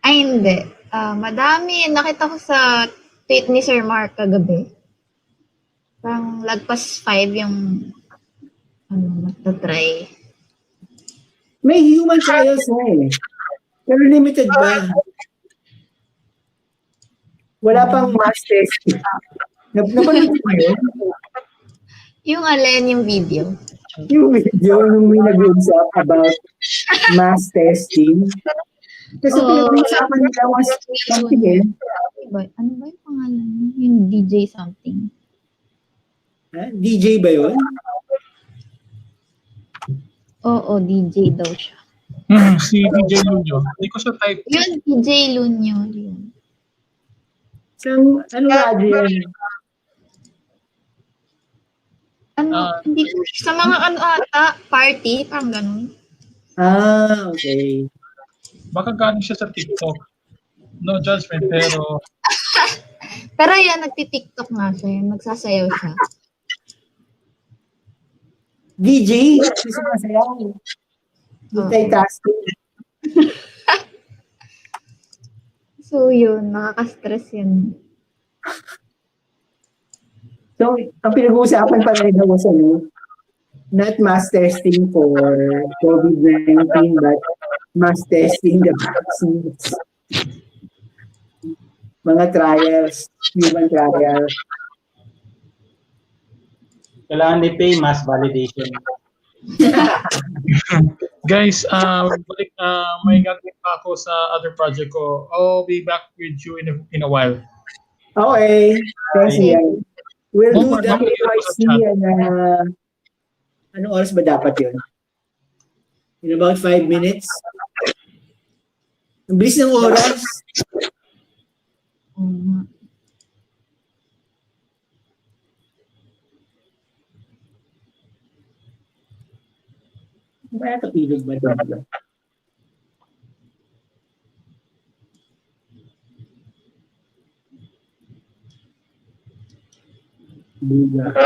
Ay, hindi. Madami. Nakita ko sa tweet ni Sir Mark kagabi. Parang lagpas 5 yung magta-try. May human trials na eh. Pero limited ba? Wala pang mass testing. Napanood mo yun? Yung alin, yung video. Yung video nung may nag-uusap about mass testing. Kasi pinag-uusapan nila was something eh. Ano ba yung pangalan? Yung DJ something. DJ ba yun? Oo, DJ daw siya. Si DJ Lunyo. Hindi ko siya type. Yun, DJ Lunyo. Yun. Ano radyo yan? Hindi ko, sa mga ata, party, parang ganun. Okay. Baka galing siya sa TikTok. No judgment, pero Pero yan, nagti-TikTok nga siya. Nagsasayaw siya. DJ? Gusto mo sayaw? Multitasking. So yun, nakaka-stress yun. So, ang pinag-uusapan pa rin was not mass testing for COVID-19, but mass testing the vaccines. Mga trials, human trials. Kailangan ni pay mass validation. guys, balik, may gagawin pa ako sa other project ko. I'll be back with you in a while. Okay. Thanks, Ian. We'll do the Mamaya KYC sa chat. and anong oras ba dapat yun? In about 5 minutes? Ang bilis ng oras. Kaya kapilog ba ito? Buga.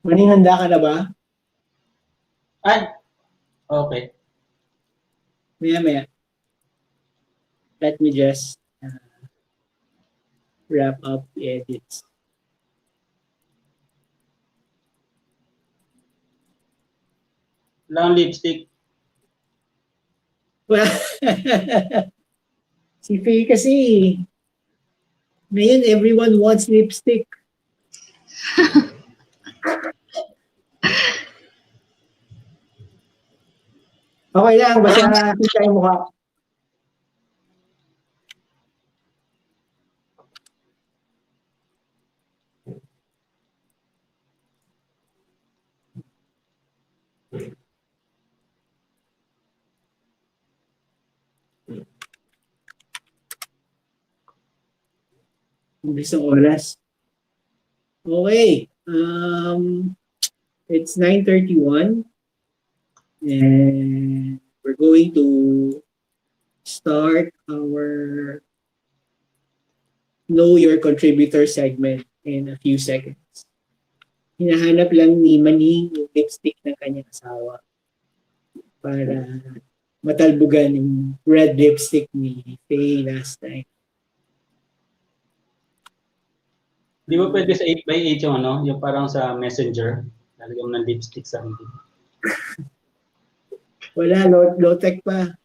Maning, handa ka na ba? Ay, okay. Maya. Let me just wrap up the edits. Lang lipstick. Well, si Faye kasi, ngayon everyone wants lipstick. Okay lang, basta kita yung mukha. Isang oras. Okay. It's 9:31 and we're going to start our Know Your Contributor segment in a few seconds. Hinahanap lang ni Maning yung lipstick ng kanyang asawa para matalbugan yung red lipstick ni Faye last time. Di ba pwede sa 8x8 yung ano, yung parang sa messenger, lalagyan mo ng lipstick sa hindi. Wala, low-tech pa.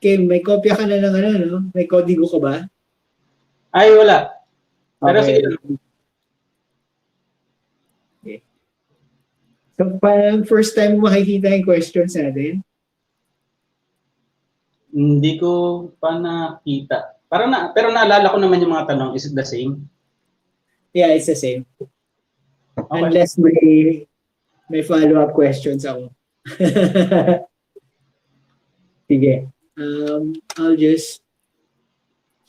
Okay, may kopya ka na ng ano, no? May kodigo ka ba? Ay, wala. Pero Okay. sige. Okay. So, parang first time mo makikita yung questions natin. Hindi ko pa nakita. Pero naalala ko naman yung mga tanong. Is it the same? Yeah, it's the same. Okay. Unless may follow-up questions ako. Sige. I'll just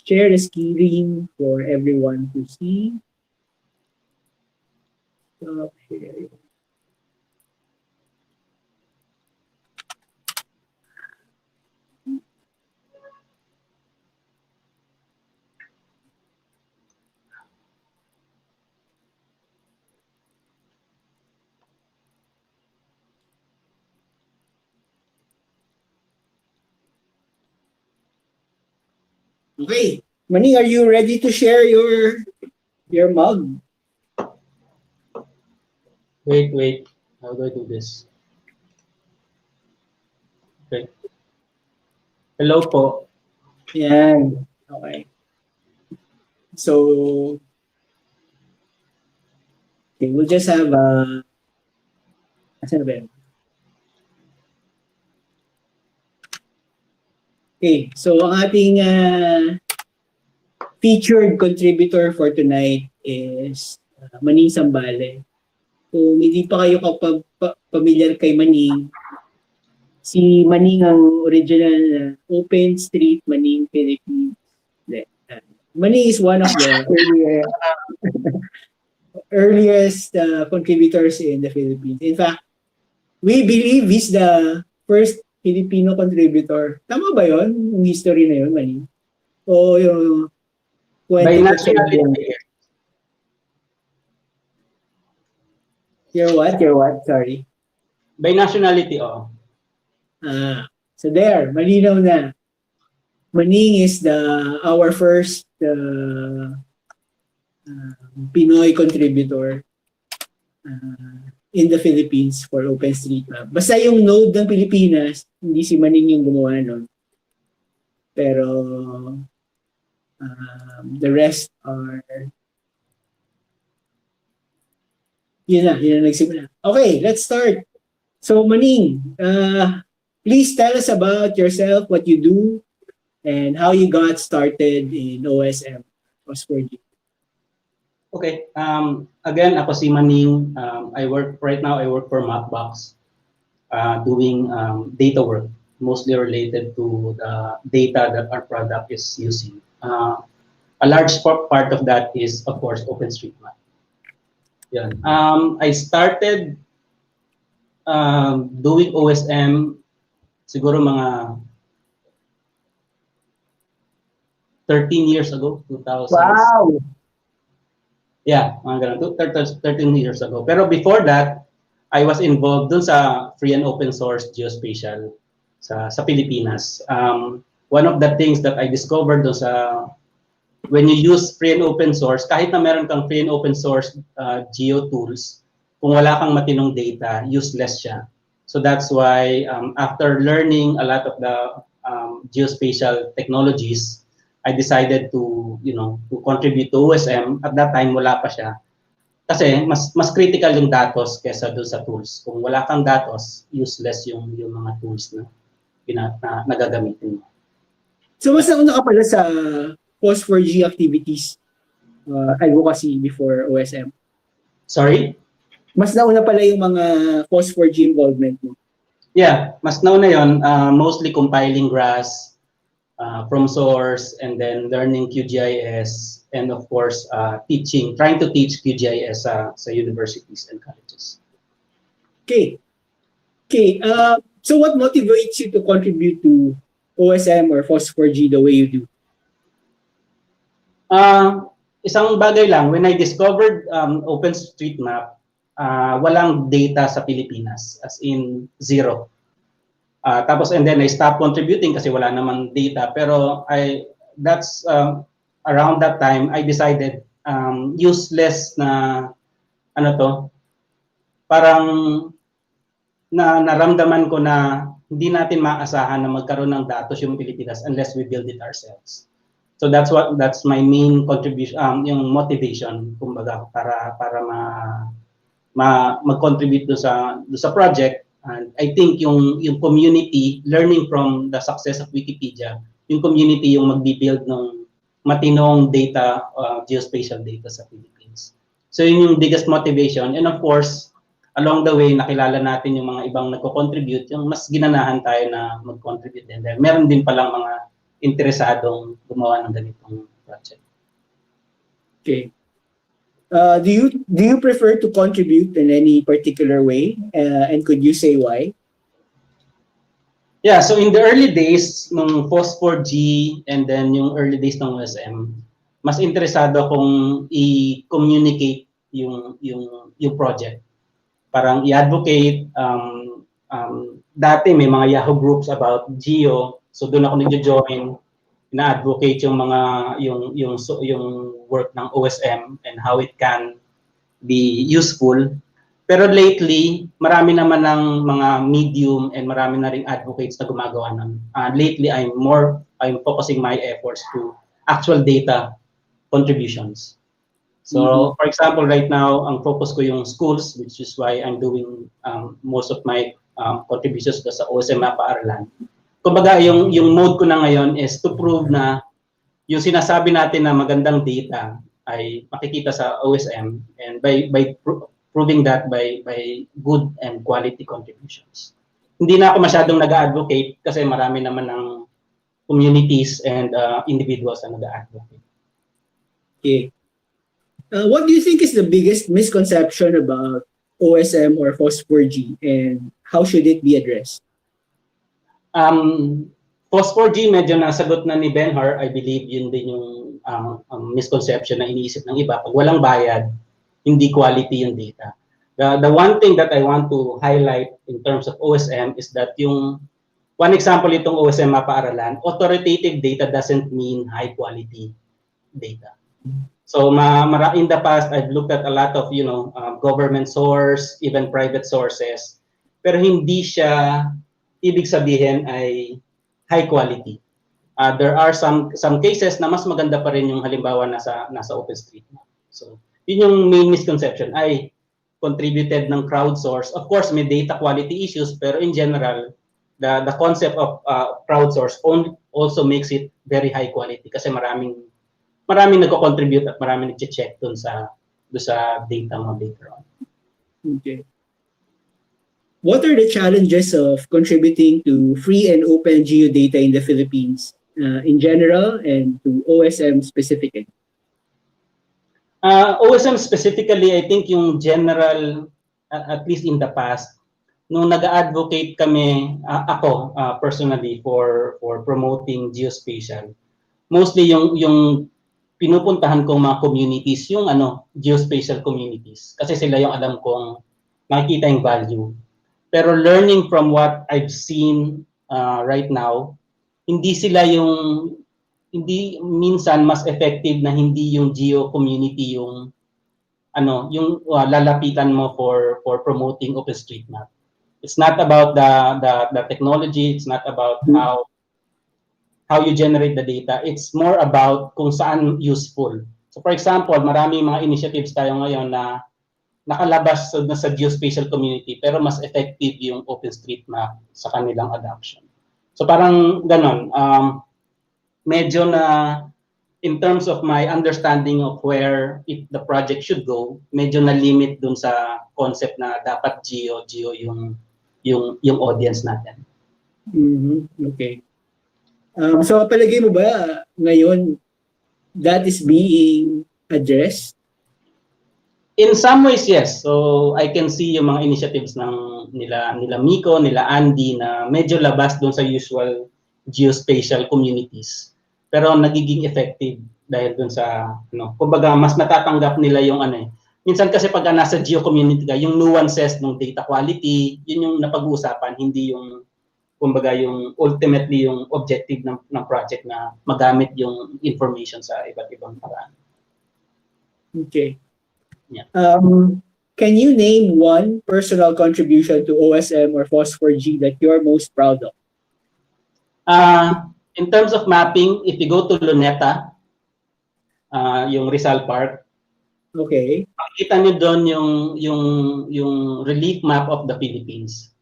share the screen for everyone to see. Stop sharing. Okay. Maning, are you ready to share your mug? Wait. How do I do this? Okay. Hello po. Yan. Okay. So, okay, we'll just have asan na ba yun? Okay, so ang ating featured contributor for tonight is Maning Sambale. Kung hindi pa kayo pamilyar kay Maning, si Maning ang original OpenStreet Maning Philippines. Maning is one of the earliest contributors in the Philippines. In fact, we believe he's the first Filipino contributor. Tama ba yun? Yung history na yun, Maning? O yung By nationality. Your what? Sorry. By nationality, oo. So there, malinaw na. Maning is our first Pinoy contributor in the Philippines for OpenStreetMap. Basta yung node ng Pilipinas, hindi si Maning yung gumawa nun. Pero the rest are Yun na nagsimula. Okay, let's start. So Maning, please tell us about yourself, what you do, and how you got started in OSM, OS4G. Okay. Again, ako si Maning. Right now I work for Mapbox, doing data work, mostly related to the data that our product is using. A large part of that is, of course, OpenStreetMap. Yan. I started doing OSM siguro mga 13 years ago, 2000. Wow! Yeah, mga ganun, 13 years ago. Pero before that, I was involved dun sa free and open source geospatial sa Pilipinas. One of the things that I discovered dun sa when you use free and open source, kahit na meron kang free and open source geo tools, kung wala kang matinong data, useless siya. So that's why after learning a lot of the geospatial technologies, I decided to, to contribute to OSM. At that time, wala pa siya. Kasi mas critical yung datos kesa doon sa tools. Kung wala kang datos, useless yung mga tools na nagagamitin mo. So mas nauna ka pala sa post-4G activities, advocacy before OSM? Sorry? Mas nauna pala yung mga post-4G involvement mo? Yeah, mas nauna yun. Mostly compiling graphs from source, and then learning QGIS, and of course, trying to teach QGIS sa universities and colleges. Okay. So what motivates you to contribute to OSM or FOSS4G the way you do? Isang bagay lang, when I discovered OpenStreetMap, walang data sa Pilipinas, as in zero. Tapos and then I stopped contributing kasi wala naman data. Pero that's around that time I decided useless na parang naramdaman ko na hindi natin maasahan na magkaroon ng datos yung Pilipinas unless we build it ourselves. So that's my main contribution, yung motivation kumbaga para mag-contribute do sa project. And I think yung community, learning from the success of Wikipedia, yung community yung magbi-build ng matinong data, geospatial data sa Philippines. So yun yung biggest motivation. And of course, along the way, nakilala natin yung mga ibang nagko-contribute, yung mas ginanahan tayo na mag-contribute din. Dahil meron din palang mga interesadong gumawa ng ganitong project. Okay. Do you prefer to contribute in any particular way? And could you say why? Yeah, so in the early days ng FOSS4G and then yung early days ng OSM, mas interesado akong i-communicate yung project. Parang i-advocate. Dati may mga Yahoo groups about geo, so doon ako nag-join, na-advocate yung mga yung work ng OSM and how it can be useful. Pero lately, marami naman ng mga medium and marami na ring advocates na gumagawa ng. Lately, I'm focusing my efforts to actual data contributions. So, for example, right now, ang focus ko yung schools, which is why I'm doing most of my contributions sa OSMaPaaralan. Kumbaga, yung mode ko na ngayon is to prove na yung sinasabi natin na magandang data ay makikita sa OSM, and by proving that by good and quality contributions. Hindi na ako masyadong nag-advocate kasi marami naman ng communities and individuals na nag-advocate. Okay. What do you think is the biggest misconception about OSM or FOSS4G, and how should it be addressed? FOSS4G, medyo nasagot na ni Benhar. I believe yun din yung misconception na iniisip ng iba. Pag walang bayad, hindi quality yung data. The one thing that I want to highlight in terms of OSM is that yung one example itong OSMaPaaralan, authoritative data doesn't mean high quality data. So in the past, I've looked at a lot of government source, even private sources, pero hindi siya ibig sabihin ay high quality. There are some cases na mas maganda pa rin yung halimbawa nasa OpenStreetMap. So yun yung main misconception, ay contributed ng crowdsource. Of course, may data quality issues, pero in general, the concept of crowdsource also makes it very high quality kasi maraming nagko-contribute at maraming nag-check dun sa data mo later on. Okay. What are the challenges of contributing to free and open geodata in the Philippines in general and to OSM specifically? OSM specifically, I think yung general, at least in the past, nung nag-advocate kami, ako personally for promoting geospatial, mostly yung pinupuntahan kong mga communities, yung geospatial communities, kasi sila yung alam kong makikita yung value. Pero learning from what I've seen right now, hindi minsan mas effective na hindi yung geo community yung lalapitan mo for promoting OpenStreetMap. It's not about the technology, it's not about how you generate the data. It's more about kung saan useful. So for example, maraming mga initiatives tayo ngayon na nakalabas na sa geospatial community pero mas effective yung OpenStreetMap sa kanilang adoption. So parang ganon. Medyo na in terms of my understanding of where the project should go, medyo na limit dun sa concept na dapat geo yung audience natin. Okay. So palagay mo ba ngayon that is being addressed? In some ways, yes. So I can see yung mga initiatives ng nila Miko, nila Andy na medyo labas dun sa usual geospatial communities. Pero nagiging effective dahil dun sa kumbaga mas natatanggap nila yung minsan kasi pag nasa geo community ka, yung nuances ng data quality, yun yung napag-uusapan, hindi yung kumbaga yung ultimately yung objective ng project na magamit yung information sa iba't ibang paraan. Okay. Yeah. Can you name one personal contribution to OSM or Phosphor-G that you're most proud of? In terms of mapping, if you go to Luneta, yung Rizal Park, okay, makikita nyo doon yung relief map of the Philippines.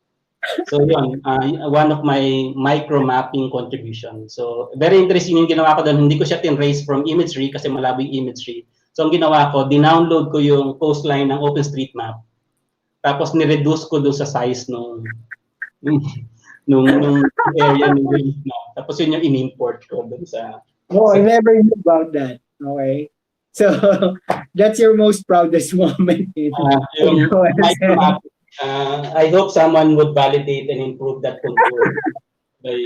So yun, one of my micro mapping contribution. So very interesting yung ginawa ko doon. Hindi ko siya tin-raise from imagery kasi malabo yung imagery. So ang ginawa ko, dinownload ko yung coastline ng OpenStreetMap. Tapos ni-reduce ko doon sa size nung area ng relief map. Tapos yun yung in-import ko doon sa... Oh, I never knew about that. Okay. So, that's your most proudest moment in OSM. I hope someone would validate and improve that control by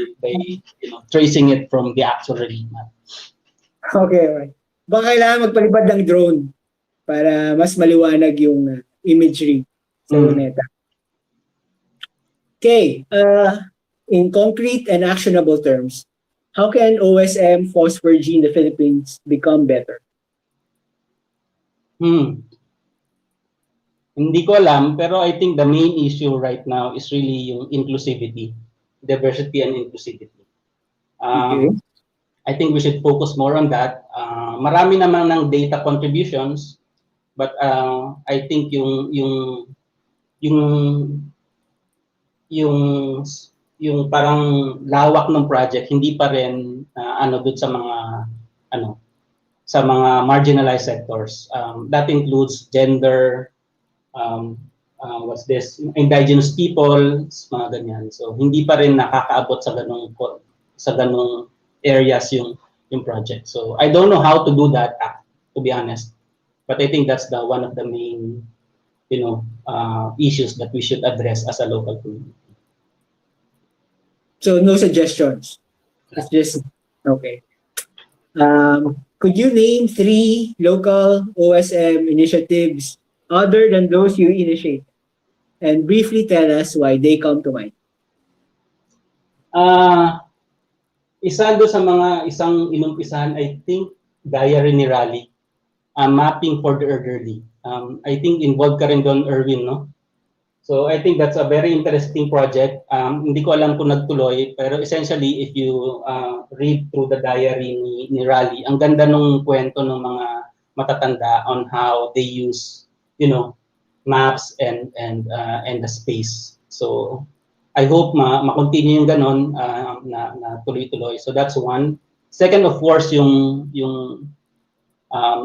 tracing it from the actual relief map. Okay. Baka kailangan magpalipad ng drone para mas maliwanag yung imagery sa Luneta. Okay, in concrete and actionable terms, how can OSM Phosphor-G in the Philippines become better? Hindi ko alam, pero I think the main issue right now is really yung inclusivity, diversity and inclusivity. Okay. I think we should focus more on that. Marami naman ng data contributions, but I think yung parang lawak ng project hindi pa rin doon sa mga marginalized sectors. That includes gender, indigenous people, mga ganyan. So hindi pa rin nakakaabot sa ganung areas yung project. So I don't know how to do that, to be honest. But I think that's one of the main issues that we should address as a local community. So no suggestions. It's just okay. Could you name 3 local OSM initiatives other than those you initiate, and briefly tell us why they come to mind? Isa doon sa mga isang inumpisahan, I think, diary ni Raleigh, mapping for the elderly. I think involved ka rin doon, Erwin, no? So I think that's a very interesting project. Hindi ko alam kung nagtuloy, pero essentially, if you read through the diary ni Raleigh, ang ganda nung kwento ng mga matatanda on how they use, maps and the space. So I hope ma-continue yung ganon na tuloy-tuloy. So that's one. Second, of course, yung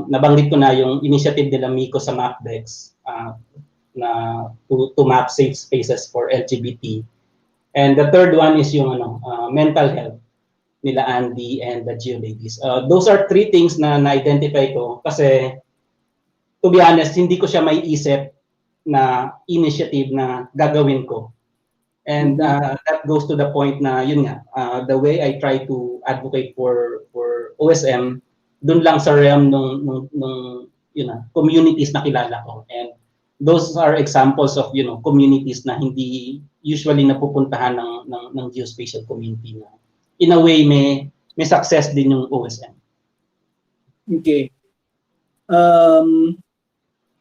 nabanggit ko na yung initiative nila Miko sa MapDex na to map safe spaces for LGBT. And the third one is yung mental health nila Andy and the Geo ladies. Those are three things na na-identify ko kasi to be honest, hindi ko siya may isip na initiative na gagawin ko. And that goes to the point na yun nga, the way I try to advocate for OSM, dun lang sa realm nung communities na kilala ko. And those are examples of communities na hindi usually napupuntahan ng geospatial community na in a way may success din yung OSM. Okay.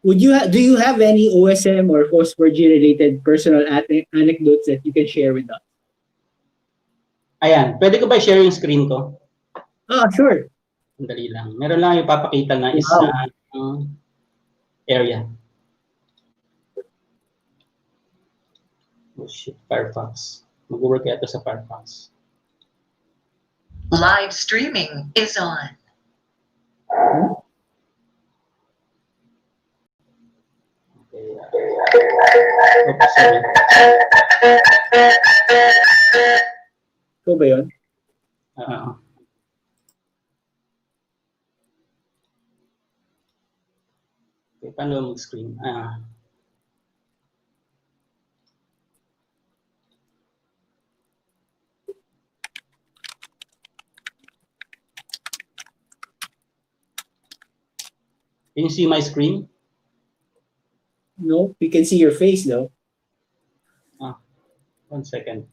Do you have any OSM or OSG related personal anecdotes that you can share with us? Ayan, pwede ko ba share yung screen ko? Sure. Sandali lang. Meron lang yung papakita na is area. Oh shit, Firefox. Mag-work ito sa Firefox. Live streaming is on. Oops, sorry. Ito ba yun? Okay, paano mag-screen? Can you see my screen? No, we can see your face though. 1 second.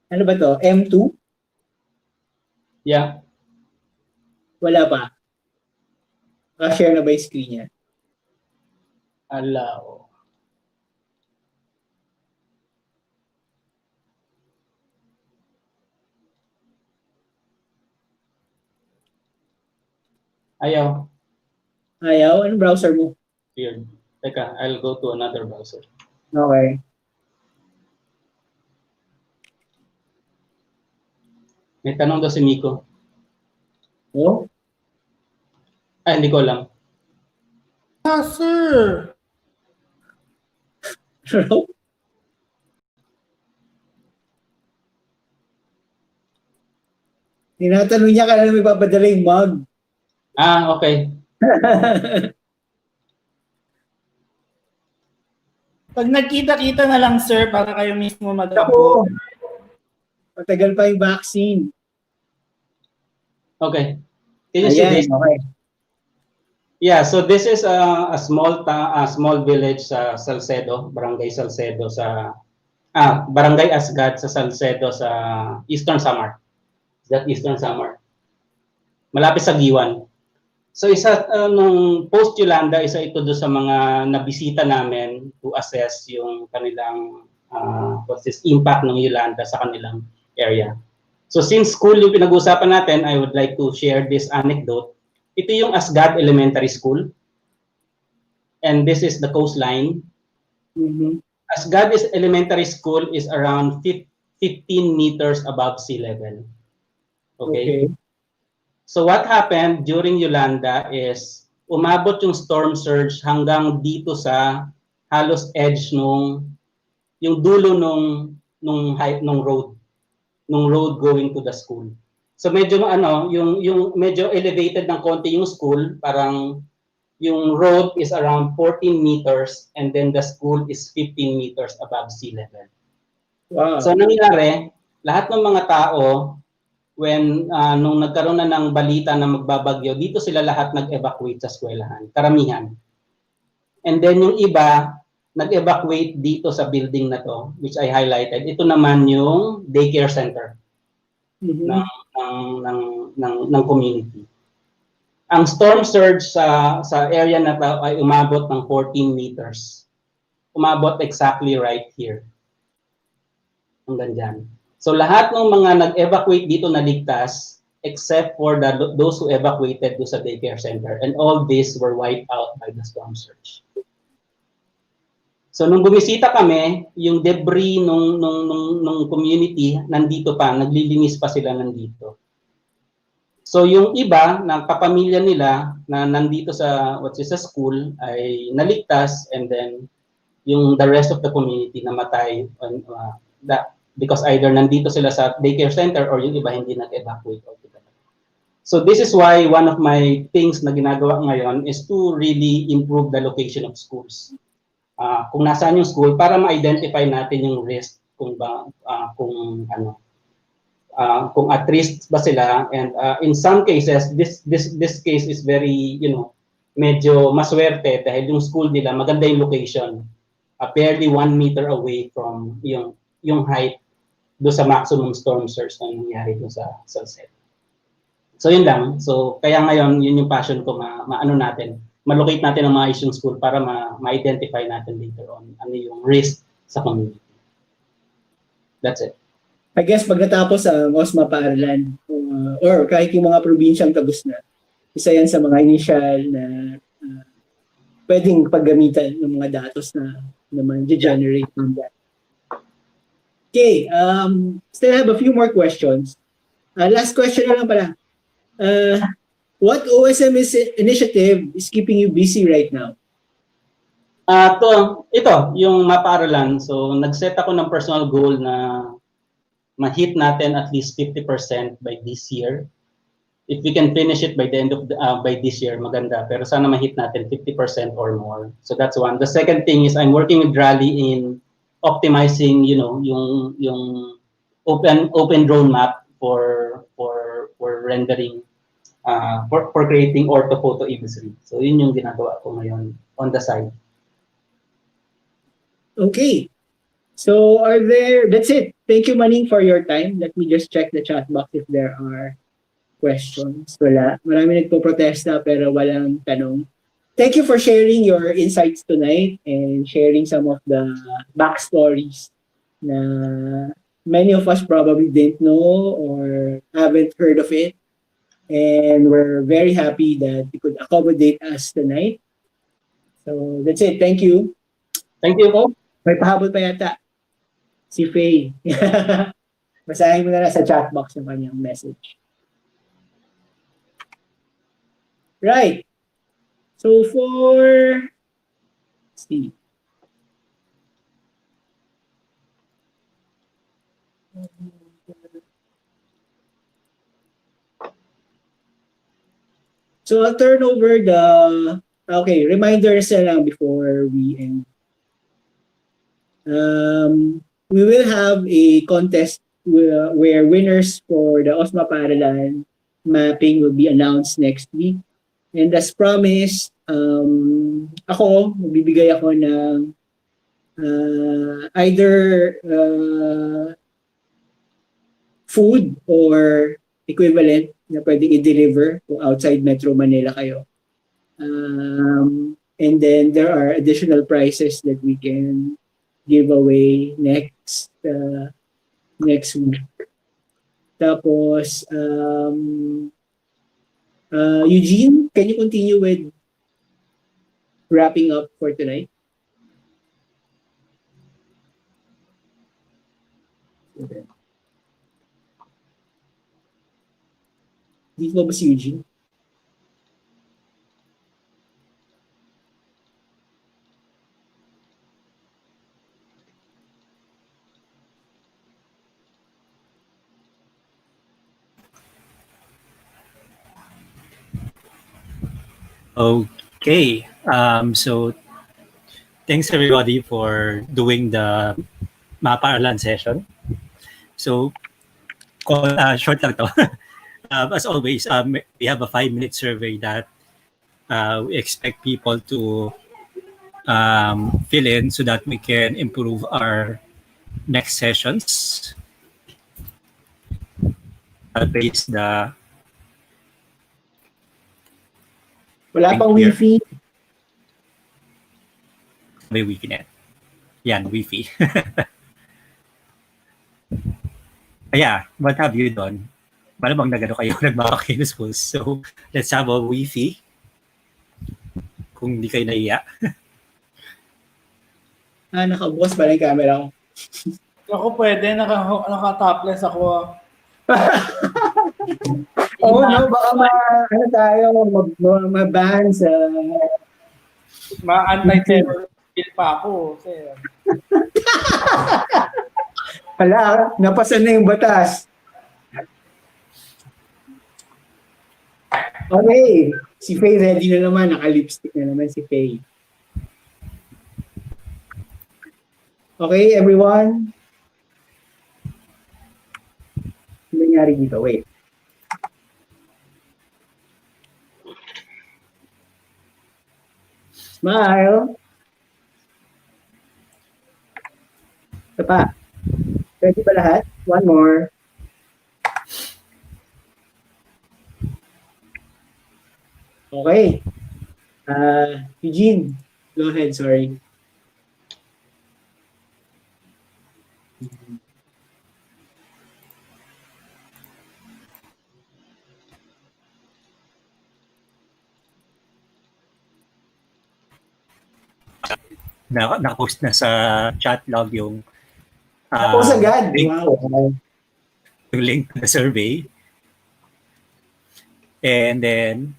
Ano ba to? M2? Yeah. Wala pa. Share na ba yung screen niya? Allow. Ayaw. Ayaw? Anong browser mo? Weird. Teka, I'll go to another browser. Okay. May tanong daw si Miko. Oh? Hindi ko alam. Sir. Tinatanong niya kailan may papadala yung mug. Okay. Pag nagkita-kita na lang, sir, para kayo mismo Ako, mag-upload. matagal pa yung vaccine. Okay. Can you see this? Okay. Yeah, so this is a small village sa Salcedo, Barangay Salcedo sa Barangay Asgad sa Salcedo sa Eastern Samar. That Eastern Samar. Malapit sa Giwan. So isa nung post Yolanda, isa ito do sa mga nabisita namin to assess yung kanilang impact ng Yolanda sa kanilang area. So since school yung pinag-uusapan natin, I would like to share this anecdote. Ito yung Asgad Elementary School. And this is the coastline. Asgad Elementary School is around 15 meters above sea level. Okay. So what happened during Yolanda is umabot yung storm surge hanggang dito sa halos edge yung dulo nung road going to the school. So medyo yung medyo elevated ng konti yung school, parang yung road is around 14 meters and then the school is 15 meters above sea level. Wow. So nangyari, lahat ng mga tao when nung nagkaroon na ng balita na magbabagyo, dito sila lahat nag-evacuate sa eskwelahan, karamihan. And then yung iba nag-evacuate dito sa building na to, which I highlighted. Ito naman yung daycare center ng community. Ang storm surge sa area na to ay umabot ng 14 meters. Umabot exactly right here. Hanggang dyan. So lahat ng mga nag-evacuate dito naligtas except for those who evacuated do sa daycare center. And all these were wiped out by the storm surge. So nung bumisita kami, yung debris nung community nandito pa, naglilinis pa sila nandito. So yung iba ng kapamilya nila na nandito sa sa school ay naligtas, and then yung the rest of the community namatay because either nandito sila sa daycare center or yung iba hindi nag-evacuate altogether. So this is why one of my things na ginagawa ngayon is to really improve the location of schools. Kung nasaan yung school para ma-identify natin yung risk kung at risk ba sila, and in some cases this case is very medyo maswerte dahil yung school nila maganda yung location, barely 1 meter away from yung height do sa maximum storm surge na nangyari do sa set. So yun lang. So kaya ngayon yun yung passion ko, ma-locate natin ang mga yung school para ma-identify natin later on ano yung risk sa community. That's it. I guess pag natapos ang OSMaPaaralan or kahit yung mga probinsyang tagos na, isa yan sa mga initial na pwedeng paggamitan ng mga datos na naman generate from that. Okay, still have a few more questions. Last question na lang pala. What OSM initiative is keeping you busy right now? Ito, yung mapaaralan. So, nag-set ako ng personal goal na ma-hit natin at least 50% by this year. If we can finish it by the end of by this year, maganda. Pero sana ma-hit natin 50% or more. So that's one. The second thing is I'm working with Rally in optimizing, yung open drone map for rendering, for creating orthophoto imagery. So yun yung ginagawa ko ngayon on the side. Okay. So that's it. Thank you, Maning, for your time. Let me just check the chat box if there are questions. Wala. Marami nagpo-protesta pero walang tanong. Thank you for sharing your insights tonight and sharing some of the backstories na many of us probably didn't know or haven't heard of it. And we're very happy that you could accommodate us tonight. So that's it. Thank you. Thank you. Oh, may pahabol pa yata. Si Faye. Basahin mo na lang sa chat box yung kanyang message. Right. So let's see. So I'll turn over reminders na lang before we end. We will have a contest where winners for the OSMaPaaralan mapping will be announced next week. And as promised, magbibigay ako ng either food or equivalent na pwedeng i-deliver kung outside Metro Manila kayo. And then there are additional prizes that we can give away next week. Tapos, Eugene, can you continue with wrapping up for tonight? Okay. Dito ba si Eugene? Okay. So thanks everybody for doing the mapaaralan session. So short lang to. As always, we have a 5-minute survey that we expect people to fill in so that we can improve our next sessions. I'll paste the Wala pang Wi-Fi. May Wi-Fi net. Yan, Wi-Fi. Kaya, what have you done? Malamang nagano kayo nagmakakayo ng schools. So, let's have a Wi-Fi. Kung hindi kayo naiya. Nakabukas ba yung camera ko? Ako pwede, naka-topless ako. Oo, no, baka ma-ban sa... Ma-anti-terror bill pa ako. Sir. Hala, napasan na yung batas. Okay, si Faye ready na naman, naka-lipstick na naman si Faye. Okay, everyone? Ano nangyari dito? Wait. Smile. Ito pa. Ready ba lahat? One more. Okay. Eugene, go ahead, sorry. Nakapost na sa chat log yung Tapos agad. link, Wow. yung link to the survey. And then,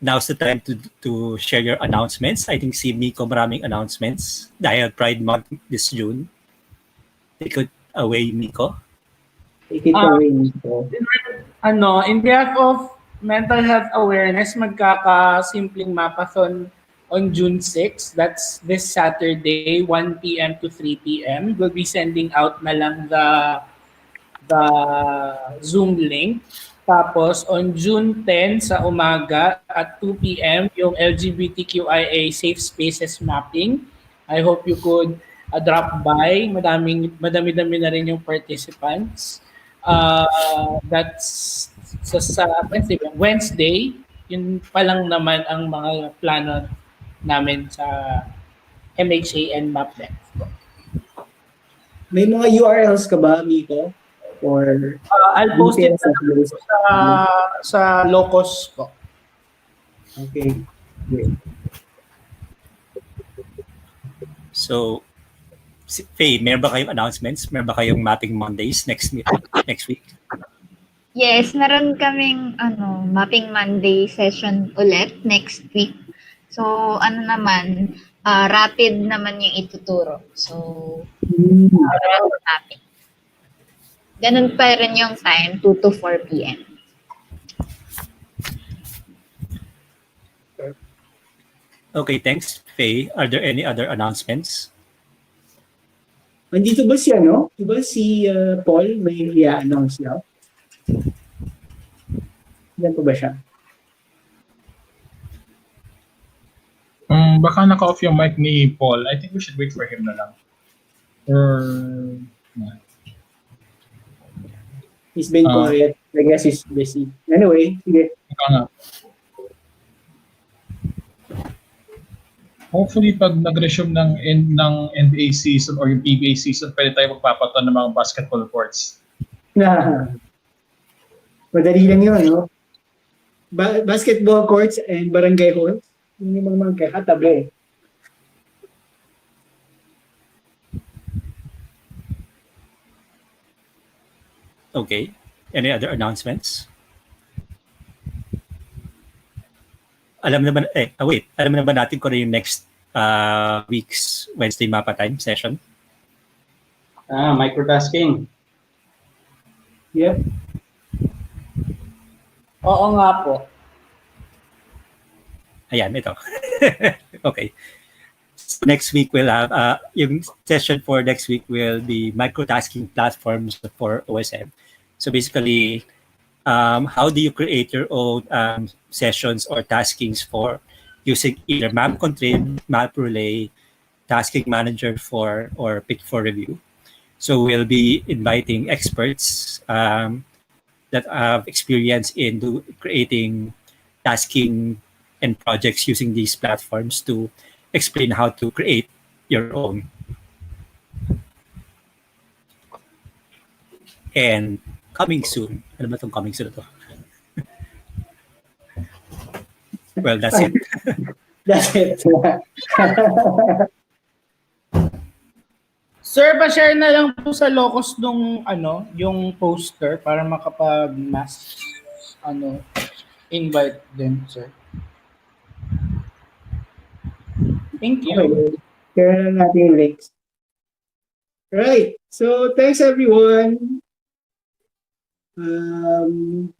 now's the time to share your announcements. I think si Miko maraming announcements dahil Pride Month this June. Take it away, Miko. Take it away, Nico. In behalf of mental health awareness, magkakasimpleng mapathon on June 6. That's this Saturday, 1 p.m. to 3 p.m. We'll be sending out na lang the Zoom link. Tapos on June 10 sa umaga at 2 p.m. yung LGBTQIA Safe Spaces Mapping. I hope you could drop by. Madami-dami na rin yung participants. That's sa Wednesday. Yun pa lang naman ang mga plano namin sa MHA and MapNet. May mga URLs ka ba, Miko? Or I'll post it details sa locus po. Okay. Great. So, Faye, meron ba kayong announcements? Meron ba kayong Mapping Mondays next week? Yes, meron kaming Mapping Monday session ulit next week. So, rapid naman yung ituturo. So, mapping. Ganun pa rin yung time, 2 to 4 p.m. Okay, thanks, Faye. Are there any other announcements? Andito ba Diba si Paul may i-announce now? Yan po ba siya? Baka naka-off yung mic ni Paul. I think we should wait for him na lang. He's been quiet. I guess he's busy. Anyway, sige. Ikaw nga. Hopefully, pag nag-resume ng NBA season or yung PBA season, pwede tayo magpapaton ng mga basketball courts. Madali lang yun, no? Basketball courts and barangay halls. Hindi mo naman kakatable. Okay. Any other announcements? Alam na ba natin kung ano yung next week's Wednesday Mapa Time session? Microtasking. Yep. Oo nga po. Ayan, ito. Okay. So next week we'll have, yung session for next week will be microtasking platforms for OSM. So basically, how do you create your own sessions or taskings for using either Map Contrib, Map Relay, Tasking Manager or Pick for Review. So we'll be inviting experts that have experience in creating tasking and projects using these platforms to explain how to create your own. And coming soon. Ano ba itong coming soon ito? Well, that's it. That's it. Sir, pa-share na lang po sa locus nung yung poster para makapag-mass invite them, sir. Thank you. Okay. Share na natin yung links. Right. So, thanks everyone.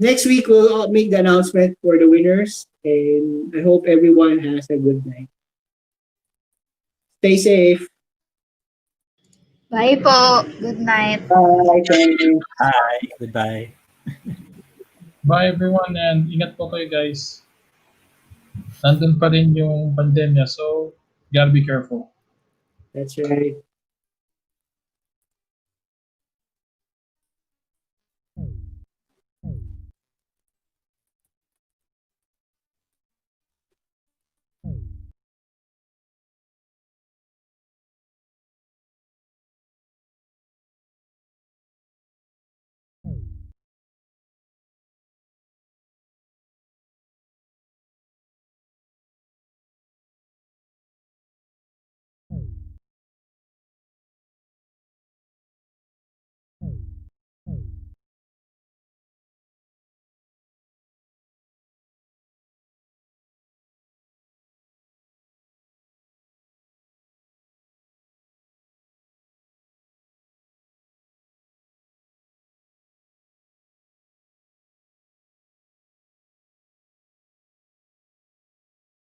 Next week, we'll make the announcement for the winners. And I hope everyone has a good night. Stay safe. Bye po. Good night. Bye. Thank you. Hi, goodbye. Bye everyone and ingat po kayo guys. Nandun pa rin yung pandemya so gotta be careful. That's right.